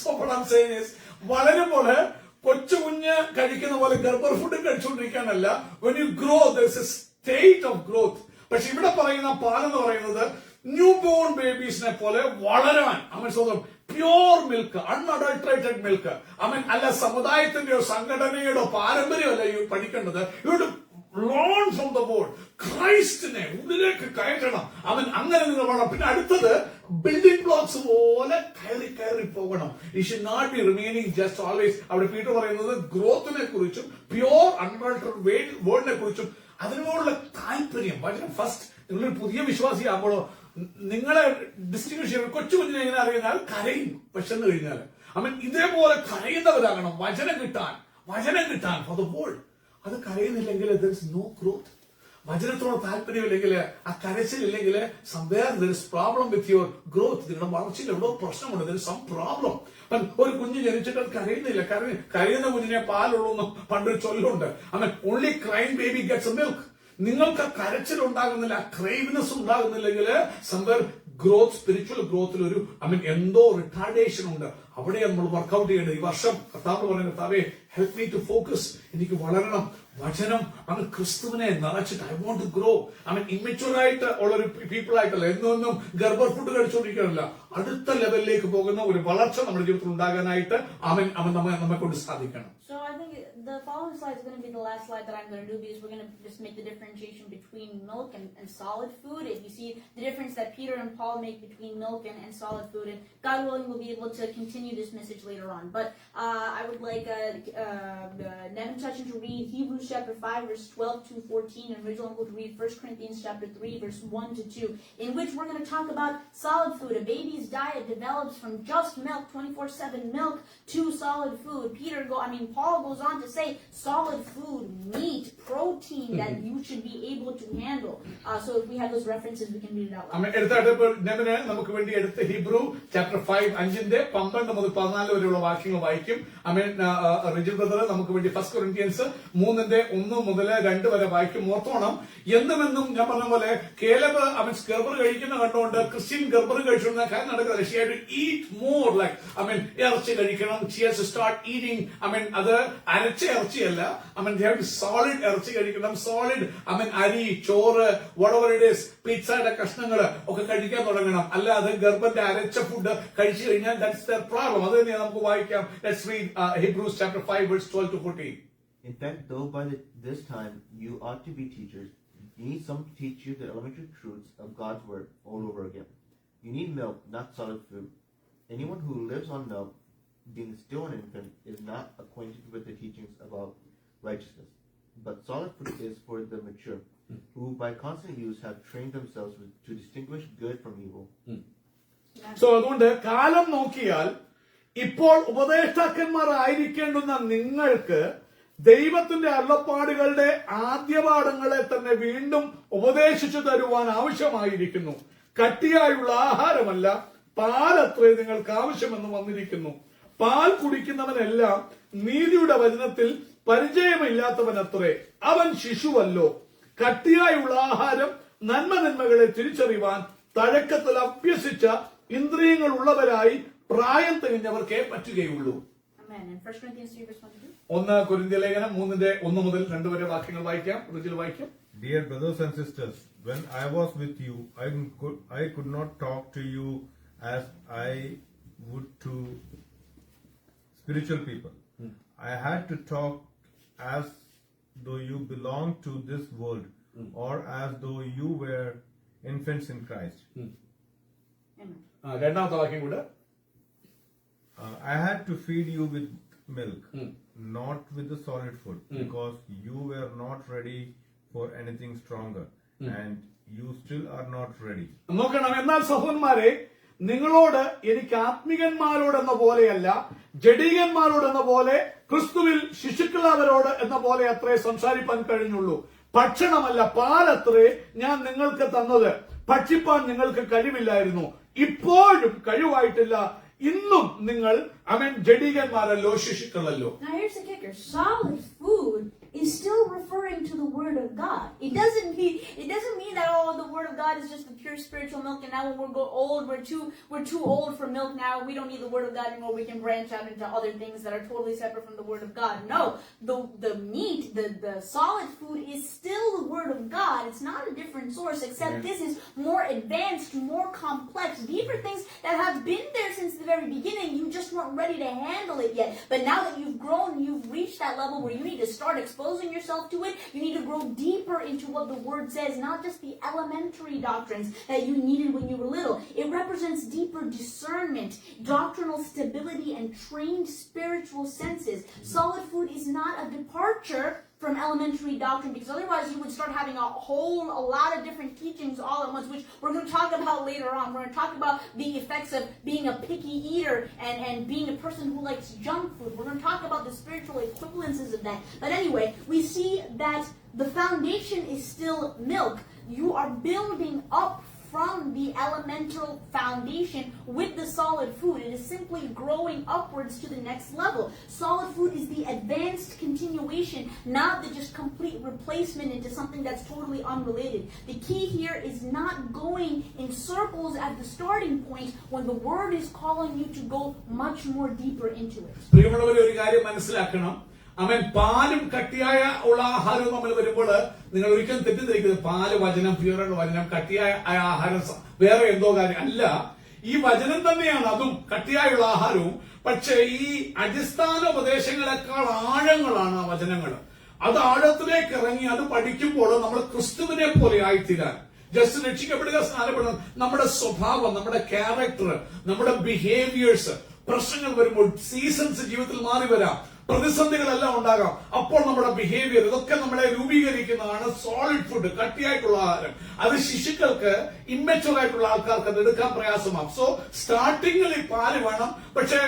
So what I'm saying is, വളരുമ്പോൾ കൊച്ചു കുഞ്ഞ് കഴിക്കുന്ന പോലെ ഗർഭർ food കഴിച്ചുകൊണ്ടിരിക്കാനല്ല. When you grow, there's a state of growth. പക്ഷെ ഇവിടെ പറയുന്ന പാലെന്ന് പറയുന്നത് new born ബേബീസിനെ പോലെ വളരാൻ സ്വന്തം പ്യോർ മിൽക്ക്, അൺഅഡൾട്ടറേറ്റഡ് മിൽക്ക്. അല്ല സമുദായത്തിന്റെയോ സംഘടനയുടെയോ പാരമ്പര്യമല്ല പഠിക്കേണ്ടത്. ഇവിടെ learn from the word. ക്രൈസ്റ്റിനെ ഉള്ളിലേക്ക് കയറ്റണം. അങ്ങനെ നിങ്ങൾ വേണം. പിന്നെ അടുത്തത് ബിൽഡിംഗ് ബ്ലോക്സ് പോലെ കയറി പോകണം. It should not be remaining just always. അവിടെ പീറ്റർ പറയുന്നത് ഗ്രോത്തിനെ കുറിച്ചും പ്യോർ അൺഅഡൾട്ടറേറ്റഡ് വേർഡിനെ കുറിച്ചും അതിനോടുള്ള താല്പര്യം. ഫസ്റ്റ് നിങ്ങളൊരു പുതിയ വിശ്വാസിയാകുമ്പോഴോ നിങ്ങളെ ഡിസ്റ്റിങ്വിഷ് ചെയ്യുന്ന കൊച്ചു കുഞ്ഞിനെ എങ്ങനെ അറിയുന്നാൽ കരയും വിശന്ന് കഴിഞ്ഞാൽ. ഇതേപോലെ കരയുന്നവരാകണം വചനം കിട്ടാൻ ഫോർ ദ വേൾഡ്. അത് കരയുന്നില്ലെങ്കിൽ there is no growth. വചനത്തോട് താല്പര്യമില്ലെങ്കിൽ, ആ കരച്ചിലില്ലെങ്കിൽ, somewhere there is problem with your growth. നിങ്ങളുടെ വളർച്ചയിൽ എവിടെ പ്രശ്നമുണ്ട്. there is some problem. ഒരു കുഞ്ഞ് ജനിച്ചിട്ട് അത് കരയുന്നില്ല. കരയുന്ന കുഞ്ഞിനെ പാലുള്ളൂ എന്ന് പണ്ടൊരു ചൊല്ലുണ്ട്. only crying baby gets a milk. നിങ്ങൾക്ക് കരച്ചിൽ ഉണ്ടാകുന്നില്ല, ക്രേവിനെസ് ഉണ്ടാകുന്നില്ലെങ്കിൽ സംവർ ഗ്രോത്ത്, സ്പിരിച്വൽ ഗ്രോത്തിൽ ഒരു എന്തോ റിട്ടാർഡേഷൻ ഉണ്ട്. അവിടെ നമ്മൾ വർക്ക്ഔട്ട് ചെയ്യേണ്ടത്. ഈ വർഷം കർത്താവ് പറയുന്നത്, കർത്താവേ ഹെൽപ് മീ ടു ഫോക്കസ്, എനിക്ക് വളരണം, വചനം ക്രിസ്തുവിനെ നിറച്ചിട്ട് I want to grow. Immature ആയിട്ട് ഉള്ള ഒരു പീപ്പിൾ ആയിട്ടല്ല, എന്നും ഗർഭർ ഫുഡ് കഴിച്ചുകൊണ്ടിരിക്കാനല്ല, അടുത്ത ലെവലിലേക്ക് പോകുന്ന ഒരു വളർച്ച നമ്മുടെ ജീവിതത്തിൽ ഉണ്ടാകാനായിട്ട് നമ്മെ കൊണ്ട് സാധിക്കണം. So I think the following slide is going to be the last slide that I'm going to do, because we're going to just make the differentiation between milk and solid food. If you see the difference that Peter and Paul make between milk and solid food, and God willing, we'll be able to continue this message later on. But I would like Nevin Touchin to read Hebrews chapter 5 verse 12 to 14, and Rachel Uncle to read 1 Corinthians chapter 3 verse 1 to 2, in which we're going to talk about solid food. A baby's diet develops from just milk, 24/7 milk, to solid food. Paul goes on to say solid food, meat, protein that you should be able to handle. So if we have those references, we can read it out loud. നമുക്ക് വേണ്ടി എടുത്ത Hebrew chapter 5 5 12 മുതൽ 14 വരെയുള്ള വാക്യങ്ങൾ വായിക്കും. Rijil brother നമുക്ക് വേണ്ടി 1 Corinthians 3 1 മുതൽ 2 വരെ വായിക്കും. ഓർത്തോണം, എന്നും ഞാൻ പറഞ്ഞ പോലെ കേലബ് ഗർഭർ കഴിക്കുന്ന കണ്ടുകൊണ്ട് ക്രിസ്ത്യൻ ഗർഭർ കഴിച്ചുകൊണ്ട് കാര്യം നടക്കുന്നത്. She had to eat more, like ഇറച്ചി കഴിക്കണം. She has to start eating അത് അരച്ച ഇറച്ചിയല്ല, സോളിഡ് ഇറച്ചി കഴിക്കണം. സോളിഡ് അരി, ചോറ്, whatever it is, പിസ്സയുടെ കഷ്ണങ്ങൾ ഒക്കെ കഴിക്കാൻ തുടങ്ങണം. അല്ലാതെ ഗർഭന്റെ അരച്ച ഫുഡ് കഴിച്ചു കഴിഞ്ഞാൽ that's their problem. അത് തന്നെയാണ് നമുക്ക് വായിക്കാം. Let's read Hebrews chapter 5 verse 12 to 14. In fact, though by this time you ought to be teachers, you need some to teach you the elementary truths of God's word all over again. You need milk, not solid food. Anyone who lives on milk, being still an infant, is not acquainted with the teachings about righteousness. But solid food is for the mature, who by constant use have trained themselves to distinguish good from evil. So അതുകൊണ്ട് കാലം നോക്കിയാൽ ഇപ്പോൾ ഉപദേഷ്ടാക്കന്മാരായിരിക്കേണ്ടുന്ന നിങ്ങൾക്ക് ദൈവത്തിന്റെ അരുളപ്പാടുകളുടെ ആദ്യപാഠങ്ങളെ തന്നെ വീണ്ടും ഉപദേശിച്ചു തരുവാൻ ആവശ്യമായിരിക്കുന്നു. കട്ടിയായുള്ള ആഹാരമല്ല, പാലത്രേ നിങ്ങൾക്ക് ആവശ്യമെന്ന് വന്നിരിക്കുന്നു. പാൽ കുടിക്കുന്നവനെല്ലാം നീതിയുടെ വചനത്തിൽ പരിചയമില്ലാത്തവനത്രേ, അവൻ ശിശുവല്ലോ. കട്ടിയായുള്ള ആഹാരം നന്മകളെ തിരിച്ചറിയുവാൻ തഴക്കത്തിൽ അഭ്യസിച്ച ഇന്ദ്രിയങ്ങൾ ഉള്ളവരായി പ്രായം തികഞ്ഞവർക്കേ പറ്റുകയുള്ളൂ. 1 കൊരിന്ത്യർ ലേഖനം 3 1 മുതൽ 2 വരെ വാക്യങ്ങൾ വായിക്കാം. വായിക്കാം. Dear brothers and sisters, when I was with you, I could not talk to you as I would to spiritual people. I had to talk as though you belonged to this world, or as though you were infants in Christ. രണ്ടാമത്തെ വാക്യം കൂടെ. I had to feed you with milk, not with the solid food, because you were not ready for anything stronger, and you still are not ready. നോക്കണം, എന്നാൽ സഹോദരന്മാരെ, നിങ്ങളോട് എനിക്ക് ആത്മികന്മാരോടെന്ന പോലെയല്ല, ജഡീകന്മാരോടെന്ന പോലെ, ക്രിസ്തുവിൽ ശിശുക്കളവരോട് എന്ന പോലെ അത്രേ സംസാരിപ്പാൻ കഴിഞ്ഞുള്ളൂ. ഭക്ഷണമല്ല, പാലത്രേ ഞാൻ നിങ്ങൾക്ക് തന്നത്. ഭക്ഷിപ്പാൻ നിങ്ങൾക്ക് കഴിവില്ലായിരുന്നു, ഇപ്പോഴും കഴിവായിട്ടില്ല. ഇന്നും നിങ്ങൾ ജഡീകന്മാരല്ലോ, ശിശുക്കളല്ലോ. Now here's the kicker. Solid food is still referring to the Word of God. It doesn't mean that the Word of God is just the pure spiritual milk, and now when we're old, we're too old for milk now. We don't need the Word of God anymore. We can branch out into other things that are totally separate from the Word of God. No, the meat, the solid food is still the Word of God. It's not a different source, except this is more advanced, more complex. These are things that have been there since the very beginning. You just weren't ready to handle it yet. But now that you've grown, you've reached that level where you need to start exposing yourself to it. You need to grow deeper into what the Word says, not just the elementary doctrines that you needed when you were little. It represents deeper discernment, doctrinal stability, and trained spiritual senses. Solid food is not a departure from elementary doctrine, because otherwise you would start having a lot of different teachings all at once, which we're going to talk about later on. We're going to talk about the effects of being a picky eater and being a person who likes junk food. We're going to talk about the spiritual equivalences of that. But anyway, we see that the foundation is still milk. You are building up from the elemental foundation with the solid food. It is simply growing upwards to the next level. Solid food is the advanced continuation, not the just complete replacement into something that's totally unrelated. The key here is not going in circles at the starting point when the word is calling you to go much more deeper into it. പ്രിയമുള്ളവരെ ഒരു കാര്യം മനസ്സിലാക്കണം. അവൻ പാലും കട്ടിയായ ഉള്ള ആഹാരവും നമ്മൾ വരുമ്പോൾ നിങ്ങൾ ഒരിക്കലും തെറ്റിദ്ധരിക്കുന്നത് പാല് വചനം പ്യൂറുള്ള വചനം കട്ടിയായ ആഹാരം വേറെ എന്തോ കാര്യം അല്ല. ഈ വചനം തന്നെയാണ് അതും കട്ടിയായുള്ള ആഹാരവും. പക്ഷേ ഈ അടിസ്ഥാന ഉപദേശങ്ങളെക്കാൾ ആഴങ്ങളാണ് ആ വചനങ്ങൾ. അത് ആഴത്തിലേക്ക് ഇറങ്ങി അത് പഠിക്കുമ്പോൾ നമ്മൾ ക്രിസ്തുവിനെ പോലെ ആയിത്തീരാൻ, ജസ്റ്റ് രക്ഷിക്കപ്പെടുക, സ്നാനപ്പെടണം, നമ്മുടെ സ്വഭാവം, നമ്മുടെ ക്യാരക്ടർ, നമ്മുടെ ബിഹേവിയേഴ്സ്, പ്രശ്നങ്ങൾ വരുമ്പോൾ സീസൺസ് ജീവിതത്തിൽ മാറി വരാം, പ്രതിസന്ധികളെല്ലാം ഉണ്ടാകാം. അപ്പോൾ നമ്മുടെ ബിഹേവിയർ ഇതൊക്കെ നമ്മളെ രൂപീകരിക്കുന്നതാണ് സോളിഡ് ഫുഡ്, കട്ടിയായിട്ടുള്ള ആഹാരം. അത് ശിശുക്കൾക്ക്, ഇമ്മച്ചുവർ ആയിട്ടുള്ള ആൾക്കാർക്ക് അത് എടുക്കാൻ പ്രയാസമാകും. സോ സ്റ്റാർട്ടിങ്ങിൽ ഈ പാല് വേണം. പക്ഷെ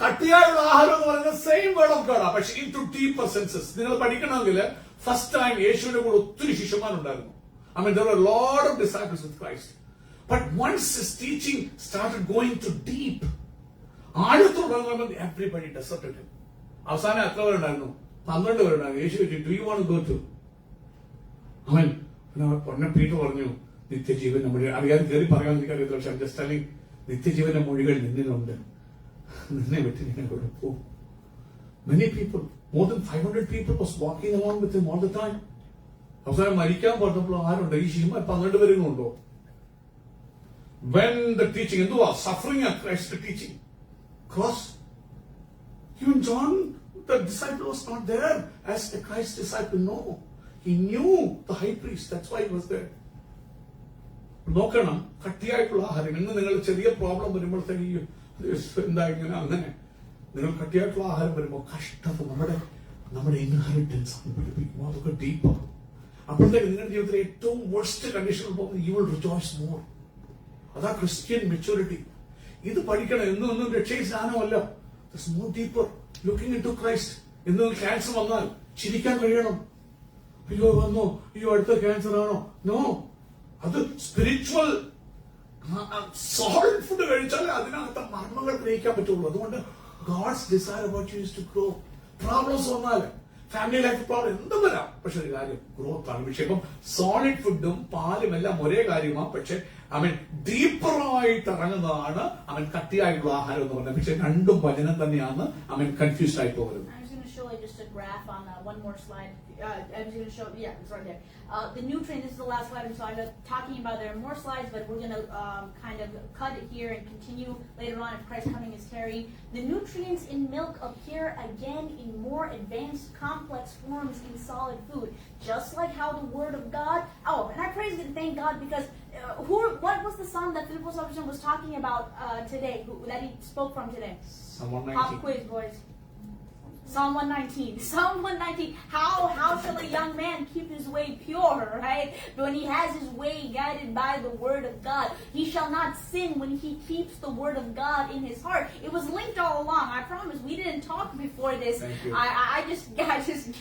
കട്ടിയായുള്ള ആഹാരം എന്ന് പറയുന്നത് സെയിം വേർഡ് ഓഫ് ഗോഡ്. പക്ഷെ ഇൻ ടു ഡീപ്പർ സെൻസസ് നിങ്ങൾ പഠിക്കണമെങ്കിൽ ഫസ്റ്റ് ടൈം യേശുവിന്റെ കൂടെ ഒത്തിരി ശിഷ്യന്മാരുണ്ടായിരുന്നു. I mean, there were a lot of disciples with Christ. But once his teaching started going to deep, everybody deserted him. അവസാനം എത്ര പേരുണ്ടായിരുന്നു? 12 പേരുണ്ടായിരുന്നു. യേശു ചോദിച്ചു, "Do you want to go to?" അവൻ പൊന്നെ പീറ്റർ പറഞ്ഞു, നിത്യജീവൻ നമ്മുടെ അറിയാതെ കയറി പറയാൻ എനിക്കറിയത്തില്ല. പക്ഷെ ജസ്റ്റ് അല്ലെങ്കിൽ നിത്യജീവന്റെ മൊഴികൾ നിന്നിലുണ്ട്, നിന്നെ വിട്ട് ഞാൻ എവിടെ പോകും? Many people, more than 500 people was walking along with him all the time. അവസാനം മരിക്കാൻ പറഞ്ഞപ്പോൾ ആരുണ്ട്? ഈ ശിശുമാർ 12 പേരും ഉണ്ടോ? When the teaching, എന്തുവാ suffering of Christ teaching, cross. Even John, the disciple, was not there as a Christ disciple. No, he knew the high priest. That's why he was there. നോക്കണം, കട്ടിയായിട്ടുള്ള ആഹാരം. ഇന്ന് നിങ്ങൾ ചെറിയ പ്രോബ്ലം വരുമ്പോഴത്തേക്ക് എന്താ ഇങ്ങനെ അങ്ങനെ നിങ്ങൾ കട്ടിയായിട്ടുള്ള ആഹാരം വരുമ്പോൾ കഷ്ടത നമ്മുടെ ഇൻഹെറിറ്റൻസ് ആണ് പഠിപ്പിക്കും. അതൊക്കെ ഡീപ്പാണ്. അപ്പോഴത്തേക്ക് നിങ്ങളുടെ ജീവിതത്തിലെ ഏറ്റവും വേഴ്സ്റ്റ് കണ്ടീഷനിൽ പോകുമ്പോൾ യു വിൽ റിജോയ്സ് മോർ. അതാ ക്രിസ്ത്യൻ മെച്യൂരിറ്റി. ഇത് പഠിക്കണം. എന്നും രക്ഷയും സ്നാനമല്ല. It's more deeper. Looking into Christ. ഇന്ന് ക്യാൻസർ വന്നാൽ ചിരിക്കാൻ കഴിയണം. അയ്യോ വന്നോ, അയ്യോ അടുത്ത ക്യാൻസർ ആണോ? നോ, അത് സ്പിരിച്വൽ സോളിഡ് ഫുഡ് കഴിച്ചാലേ അതിനകത്ത് മർമ്മങ്ങൾ ഗ്രഹിക്കാൻ പറ്റുള്ളൂ. അതുകൊണ്ട് God's desire about you is to grow. Problems വന്നാൽ ഫാമിലി ലൈഫ് പ്രോബ്ലം എന്തും വരാം. പക്ഷെ ഒരു കാര്യം, ഗ്രോത്ത് ആണ് വിഷയം. ഇപ്പം സോളിഡ് ഫുഡും പാലും എല്ലാം ഒരേ കാര്യമാണ്. പക്ഷെ അവൻ ഡീപ്പറായിട്ട് ഇറങ്ങുന്നതാണ് അവൻ കട്ടിയായിട്ടുള്ള ആഹാരം എന്ന് പറയുന്നത്. പക്ഷെ രണ്ടും വചനം തന്നെയാണ്. അവൻ കൺഫ്യൂസ്ഡ് ആയി പോകുന്നത്. Show like just a graph on one more slide. I'm just going to show, yeah, it's right there. The nutrient, this is the last slide, so I'm talking about, there are more slides, but we're going to kind of cut it here and continue later on if Christ coming is tarrying. The nutrients in milk appear again in more advanced, complex forms in solid food, just like how the Word of God. Oh, and I praise and thank God because what was the psalm that Philippos was talking about today, that he spoke from today? Pop quiz, boys. Psalm 119. Psalm 119. How shall a young man keep his way pure, right? When he has his way guided by the word of God. He shall not sin when he keeps the word of God in his heart. It was linked all along. I promise we didn't talk before this. I just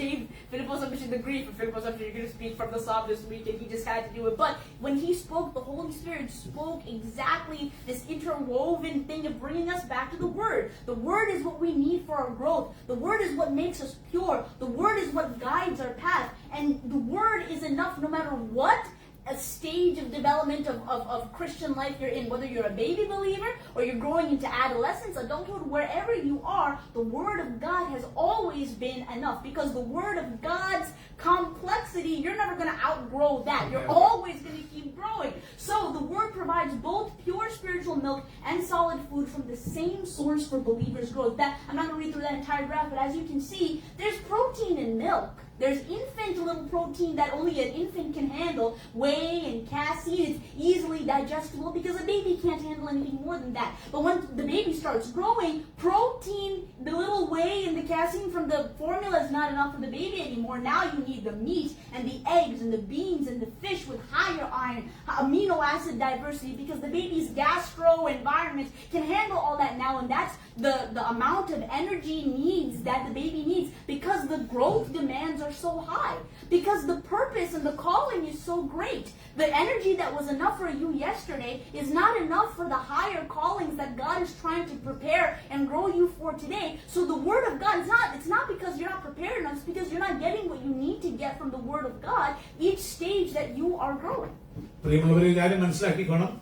gave Philippos the grief. And Philippos, you're going to speak from the Psalm this week, and he just had to do it. But when he spoke, the Holy Spirit spoke exactly this interwoven thing of bringing us back to the word. The word is what we need for our growth. The word is what makes us pure. The word is what guides our path. And the word is enough no matter what a stage of development of Christian life you're in, whether you're a baby believer or you're growing into adolescence, adulthood, wherever you are, the word of God has always been enough, because the word of God's complexity, you're never going to outgrow that. You're always going to keep growing. So the word provides both pure spiritual milk and solid food from the same source for believers' growth. That, I'm not going to read through that entire graph, but as you can see, there's protein in milk. There's infant little protein that only an infant can handle. Whey and casein, it's easily digestible because a baby can't handle anything more than that. But when the baby starts growing, protein, the little whey and the casein from the formula is not enough for the baby anymore. Now you need the meat and the eggs and the beans and the fish with higher iron, amino acid diversity, because the baby's gastro environment can handle all that now, and that's the amount of energy needs that the baby needs, because the growth demands are so high because the purpose and the calling is so great. The energy that was enough for you yesterday is not enough for the higher callings that God is trying to prepare and grow you for today. So the Word of God, it's not because you're not prepared enough, it's because you're not getting what you need to get from the Word of God each stage that you are growing. പ്രിയമുള്ളവരെ, കാര്യം മനസ്സിലാക്കിക്കോണം.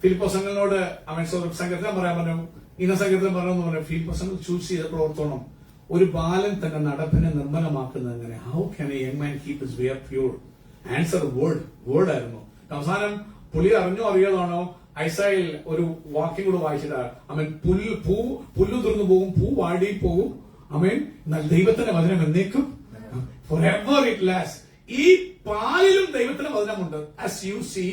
ഫിലിപ്പോസങ്ങളോട് അവൻ സംഘത്തിലും പറയാൻ പറഞ്ഞു, ഇന്ന സംഘത്തിലും പറഞ്ഞു, ഫിലിപ്പോസങ്ങൾ choose ചെയ്തപ്പോൾ ഓർത്തോണം, ഒരു ബാലൻ തന്റെ നടപ്പിനെ നിർമ്മലമാക്കുന്നത് എങ്ങനെ? How can A young man keep his way pure? Answer word ആയിരുന്നു. അവസാനം പുള്ളി അറിഞ്ഞോ അറിയാതാണോ ഐസായിൽ ഒരു വാക്യം കൂടെ വായിച്ചിട്ട്, അവൻ പുല്ല് തുറന്നു പോകും, പൂ വാടി പോകും, അവൻ ദൈവത്തിന്റെ വചനം എന്നേക്കും forever it lasts. ഈ പാലിലും ദൈവത്തിന്റെ വചനമുണ്ട്. ആസ് യു സീ,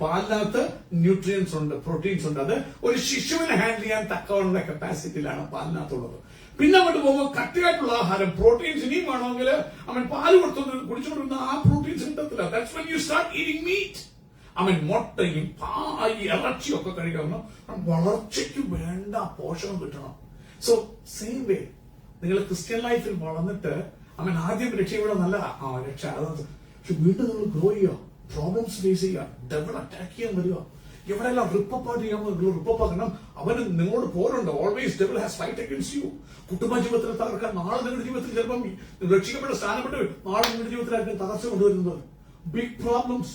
പാലിനകത്ത് ന്യൂട്രിയൻസ് ഉണ്ട്, പ്രോട്ടീൻസ് ഉണ്ട്. അത് ഒരു ശിശുവിനെ ഹാൻഡിൽ ചെയ്യാൻ തക്കവണ്ണ കപ്പാസിറ്റിയിലാണ് പാലിനകത്തുള്ളത്. പിന്നെ അങ്ങോട്ട് പോകുമ്പോൾ കട്ടിയായിട്ടുള്ള ആഹാരം, പ്രോട്ടീൻസ് ഇനിയും വേണമെങ്കിൽ പാല് കുടിച്ചുകൊണ്ടിരുന്ന ആ പ്രോട്ടീൻസ് കിട്ടത്തില്ല. That's when you start eating meat. മുട്ടയും ഇറച്ചിയും ഒക്കെ കഴിക്കണം. വളർച്ചയ്ക്ക് വേണ്ട പോഷകം കിട്ടണം. സോ സെയിം വേ നിങ്ങൾ ക്രിസ്ത്യൻ ലൈഫിൽ വളർന്നിട്ട് ആദ്യം രക്ഷ ഇവിടെ നല്ല രക്ഷ, പക്ഷെ വീണ്ടും നിങ്ങൾ ഗ്രോ ചെയ്യുക, പ്രോബ്ലംസ് ഫേസ് ചെയ്യുക, ഡെവൽ അറ്റാക്ക് ചെയ്യാൻ വരിക, എവിടെയെല്ലാം റിപ്പപ്പാട്ട് ചെയ്യാൻ റിപ്പപ്പാക്കണം. അവന് നിങ്ങളോട് പോരുണ്ട്. Always devil has fight against you. കുടുംബ ജീവിതത്തിൽ തകർക്കാൻ നാളെ നിങ്ങളുടെ ജീവിതത്തിൽ ചിലപ്പം രക്ഷിക്കപ്പെട്ട സ്ഥാനപ്പെട്ട് നാളെ നിങ്ങളുടെ ജീവിതത്തിലായിരിക്കും തകർച്ച കൊണ്ടുവരുന്നത്. Big problems.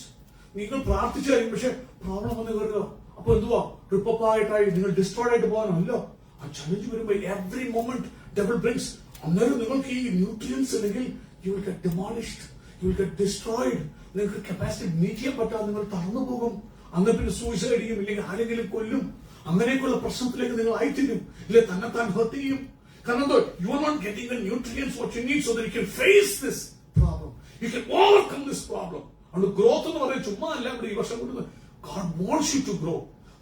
നിങ്ങൾ പ്രാർത്ഥിച്ചായിരിക്കും, പക്ഷെ പ്രോബ്ലം വന്ന് കയറുക. അപ്പൊ എന്തുവാ? റിപ്പപ്പായിട്ടായി നിങ്ങൾ ഡിസ്ട്രോയ്ഡ് ആയിട്ട് പോകാനല്ലോ. ആ ചലഞ്ച് വരുമ്പോ എവറി മൊമെന്റ് ഡെവൽ ബ്രിങ്സ്. അന്നേരം നിങ്ങൾക്ക് ഈ ന്യൂട്രിയൻസ് അല്ലെങ്കിൽ you will get demolished, you will get destroyed. നിങ്ങൾക്ക് കപ്പാസിറ്റി മീറ്റ് ചെയ്യാൻ പറ്റാതെ നിങ്ങൾ തളർന്നു പോകും. അന്ന് പിന്നെ സൂയിസൈഡ് ചെയ്യും, ഇല്ലെങ്കിൽ ആരെങ്കിലും കൊല്ലും. അങ്ങനെയൊക്കെയുള്ള പ്രശ്നത്തിലേക്ക് നിങ്ങൾ ആയിത്തീരും, ഇല്ലെ തന്നെത്താൻ ഹർട്ട് ചെയ്യും. കാരണം you are not getting the nutrients what you need so that you can face this problem, you can overcome this problem. അതുകൊണ്ട് ഗ്രോത്ത് എന്ന് പറയുന്നത് ചുമ്മാ അല്ല. ഇവിടെ ഈ വർഷം കൊണ്ട് God wants you to grow.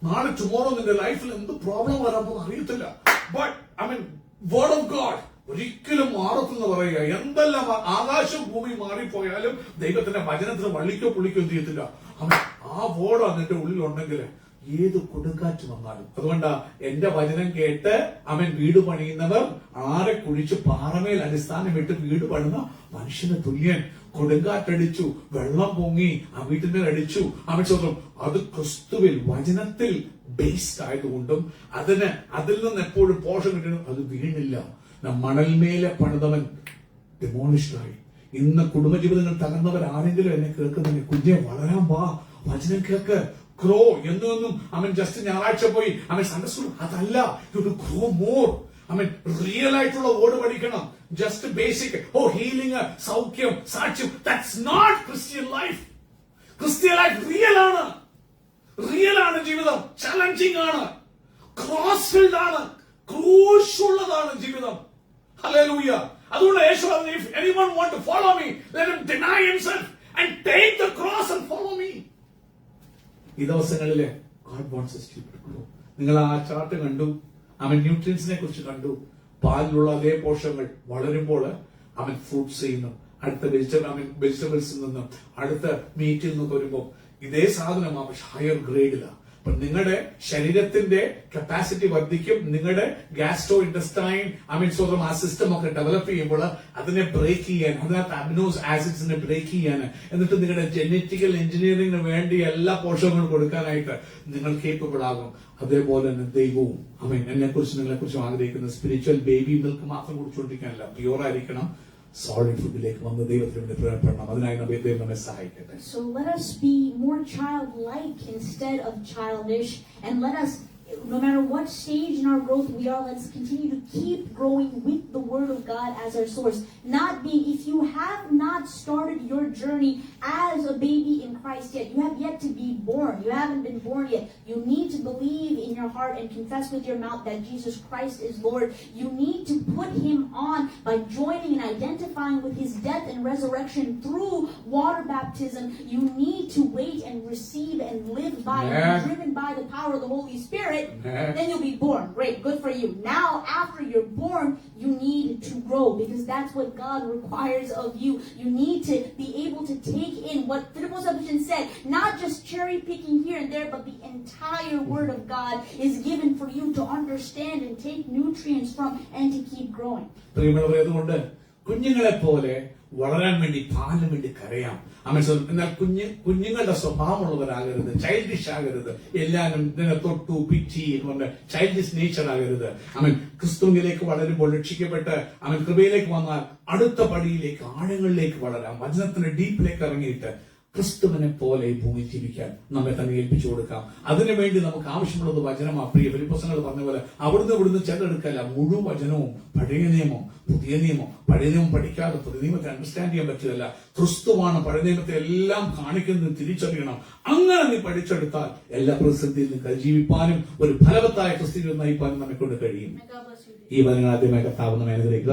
നാളെ ടുമോറോ നിന്റെ ലൈഫിൽ എന്ത് പ്രോബ്ലം വരാൻ പോകുന്ന അറിയത്തില്ല. ബട്ട് വേർഡ് ഓഫ് ഗോഡ് ഒരിക്കലും മാറത്തെന്ന് പറയുക. എന്തെല്ലാം ആകാശം ഭൂമി മാറിപ്പോയാലും ദൈവത്തിന്റെ വചനത്തിന് വള്ളിക്കോ പുള്ളിക്കോ ചെയ്യത്തില്ല. ആ വേർഡ് അതിന്റെ ഉള്ളിലുണ്ടെങ്കിൽ ഏത് കൊടുങ്കാറ്റ് വന്നാലും. അതുകൊണ്ടാ എന്റെ വചനം കേട്ട് വീട് പണിയുന്നവർ ആരെ കുഴിച്ച് പാറമേൽ അടിസ്ഥാനം ഇട്ട് വീട് പണിത മനുഷ്യന് തുല്യൻ. കൊടുങ്കാറ്റടിച്ചു, വെള്ളം പൊങ്ങി, ആ വീട്ടിന്മേൽ അടിച്ചു. സ്വന്തം അത് ക്രിസ്തുവിൽ വചനത്തിൽ ബേസ്ഡ് ആയതുകൊണ്ടും അതിൽ നിന്ന് എപ്പോഴും പോഷകം കിട്ടണം. അത് വീണില്ല. മണൽമേലെ പണിതവൻ ഡിമോളിഷ്ഡ് ആയി. ഇന്ന് കുടുംബജീവിതങ്ങൾ തകർന്നവർ ആരെങ്കിലും എന്നെ കേൾക്കുന്നതിന് കുഞ്ഞെ വളരാൻ വാ, വചനം കേൾക്ക്, ഗ്രോ. എന്നും ജസ്റ്റ് ഞായറാഴ്ച പോയി സൺഡേ സ്കൂൾ അതല്ല. You to grow more. Real ആയിട്ടുള്ള വേർഡ് പഠിക്കണം. ജസ്റ്റ് ബേസിക് ഹീലിംഗ്, സൗഖ്യം, സാക്ഷ്യം, that's not Christian life. Christian life real ആണ് ജീവിതം. ചലഞ്ചിങ് ആണ്, ക്രോസ് ഫിൽഡ് ആണ്, ക്രൂശുള്ളതാണ് ജീവിതം. ഹല്ലേലൂയ. അതുകൊണ്ട് യേശു പറഞ്ഞു, if anyone want to follow me, let him deny himself and take the cross and follow me. ഈ ദിവസങ്ങളിലെ God wants us to grow. നിങ്ങൾ ആ ചാർട്ട് കണ്ടു, ന്യൂട്രിയൻസിനെ കുറിച്ച് കണ്ടു. പാലിലുള്ള അതേ പോഷകങ്ങൾ വളരുമ്പോൾ ഫ്രൂട്ട്സ് ചെയ്യുന്നു. അടുത്ത വെജിറ്റബിൾസിൽ നിന്നും അടുത്ത മീറ്റിൽ നിന്നും വരുമ്പോൾ ഇതേ സാധനം ഹയർ ഗ്രേഡിലാണ്. നിങ്ങളുടെ ശരീരത്തിന്റെ കപ്പാസിറ്റി വർദ്ധിക്കും. നിങ്ങളുടെ ഗ്യാസ്ട്രോ ഇൻറ്റസ്റ്റൈൻ സ്വന്തം ആ സിസ്റ്റം ഒക്കെ ഡെവലപ്പ് ചെയ്യുമ്പോൾ അതിനെ ബ്രേക്ക് ചെയ്യാൻ, അതിനകത്ത് അമിനോസ് ആസിഡ്സിനെ ബ്രേക്ക് ചെയ്യാൻ, എന്നിട്ട് നിങ്ങളുടെ ജനറ്റിക്കൽ എഞ്ചിനീയറിംഗിന് വേണ്ടി എല്ലാ പോഷകങ്ങളും കൊടുക്കാനായിട്ട് നിങ്ങൾ കേപ്പബിൾ ആകും. അതേപോലെ തന്നെ ദൈവവും എന്നെ കുറിച്ച് നിങ്ങളെ കുറിച്ചും ആഗ്രഹിക്കുന്ന സ്പിരിച്വൽ ബേബി മിൽക്ക് മാത്രം കുടിച്ചുകൊണ്ടിരിക്കാനല്ല, പ്യൂർ ആയിരിക്കണം. സോളിഡ് ഫുഡിലേക്ക് വന്ന് ദൈവത്തിന് വേണ്ടി പ്രയത്നിക്കണം. അതിനായി ദൈവം നമ്മെ സഹായിക്കട്ടെ. So let us be more childlike instead of childish, and let us, no matter what stage in our growth we are, let's continue to keep growing with the Word of God as our source. If you have not started your journey as a baby in Christ yet, you have yet to be born. You haven't been born yet. You need to believe in your heart and confess with your mouth that Jesus Christ is Lord. You need to put Him on by joining and identifying with His death and resurrection through water baptism. You need to wait and receive and live by and be driven by the power of the Holy Spirit. Then you'll be born. Great, good for you. Now, after you're born, you need to grow, because that's what God requires of you. You need to be able to take in what Philippos said, not just cherry picking here and there, but the entire Word of God is given for you to understand and take nutrients from and to keep growing. കുഞ്ഞുങ്ങളെ പോലെ വളരാൻ വേണ്ടി പാലിന് വേണ്ടി കരയാം. ആമേൻ. എന്നാൽ കുഞ്ഞുങ്ങളുടെ സ്വഭാവമുള്ളവരാകരുത്, childish ആകരുത്. എല്ലാവരും ഇതിനെ തൊട്ടു പിറ്റി എന്ന് പറഞ്ഞ ചൈൽഡിഷ് നേച്ചർ ആകരുത്. ആമേൻ. ക്രിസ്തുവിലേക്ക് വളരുമ്പോൾ രക്ഷിക്കപ്പെട്ട് അവൻ കൃപയിലേക്ക് വന്നാൽ അടുത്ത പടിയിലേക്ക് ആഴങ്ങളിലേക്ക് വളരാം. വചനത്തിന്റെ ഡീപ്പിലേക്ക് ഇറങ്ങിയിട്ട് ക്രിസ്തുവിനെ പോലെ ഈ ഭൂമി ജീവിക്കാൻ നമ്മെ തന്നെ ഏൽപ്പിച്ചു കൊടുക്കാം. അതിനുവേണ്ടി നമുക്ക് ആവശ്യമുള്ളത് വചനമാ. പ്രിയ ഫിലിപ്പോസങ്ങൾ പറഞ്ഞ പോലെ അവിടുന്ന് ഇവിടുന്ന് ചെറുതെടുക്കല്ല, മുഴുവൻ വചനവും പഴയ നിയമം പുതിയ നിയമം. പഴയ നിയമം പഠിക്കാതെ പുതിയ നിയമത്തെ അണ്ടർസ്റ്റാൻഡ് ചെയ്യാൻ പറ്റില്ല. ക്രിസ്തുവാണ് പഴയ നിയമത്തെ എല്ലാം കാണിക്കുന്നത് തിരിച്ചറിയണം. അങ്ങനെ നീ പഠിച്ചെടുത്താൽ എല്ലാ പ്രതിസന്ധിയിൽ നിന്ന് ജീവിപ്പാനും ഒരു ഫലവത്തായ ക്രിസ്തുവിനെ നയിപ്പാനും നമ്മെ കൊണ്ട് കഴിയും. May God bless you. ഈ വചനം ആദ്യമായി കർത്താവ് നമ്മെ അനുഗ്രഹിക്കും.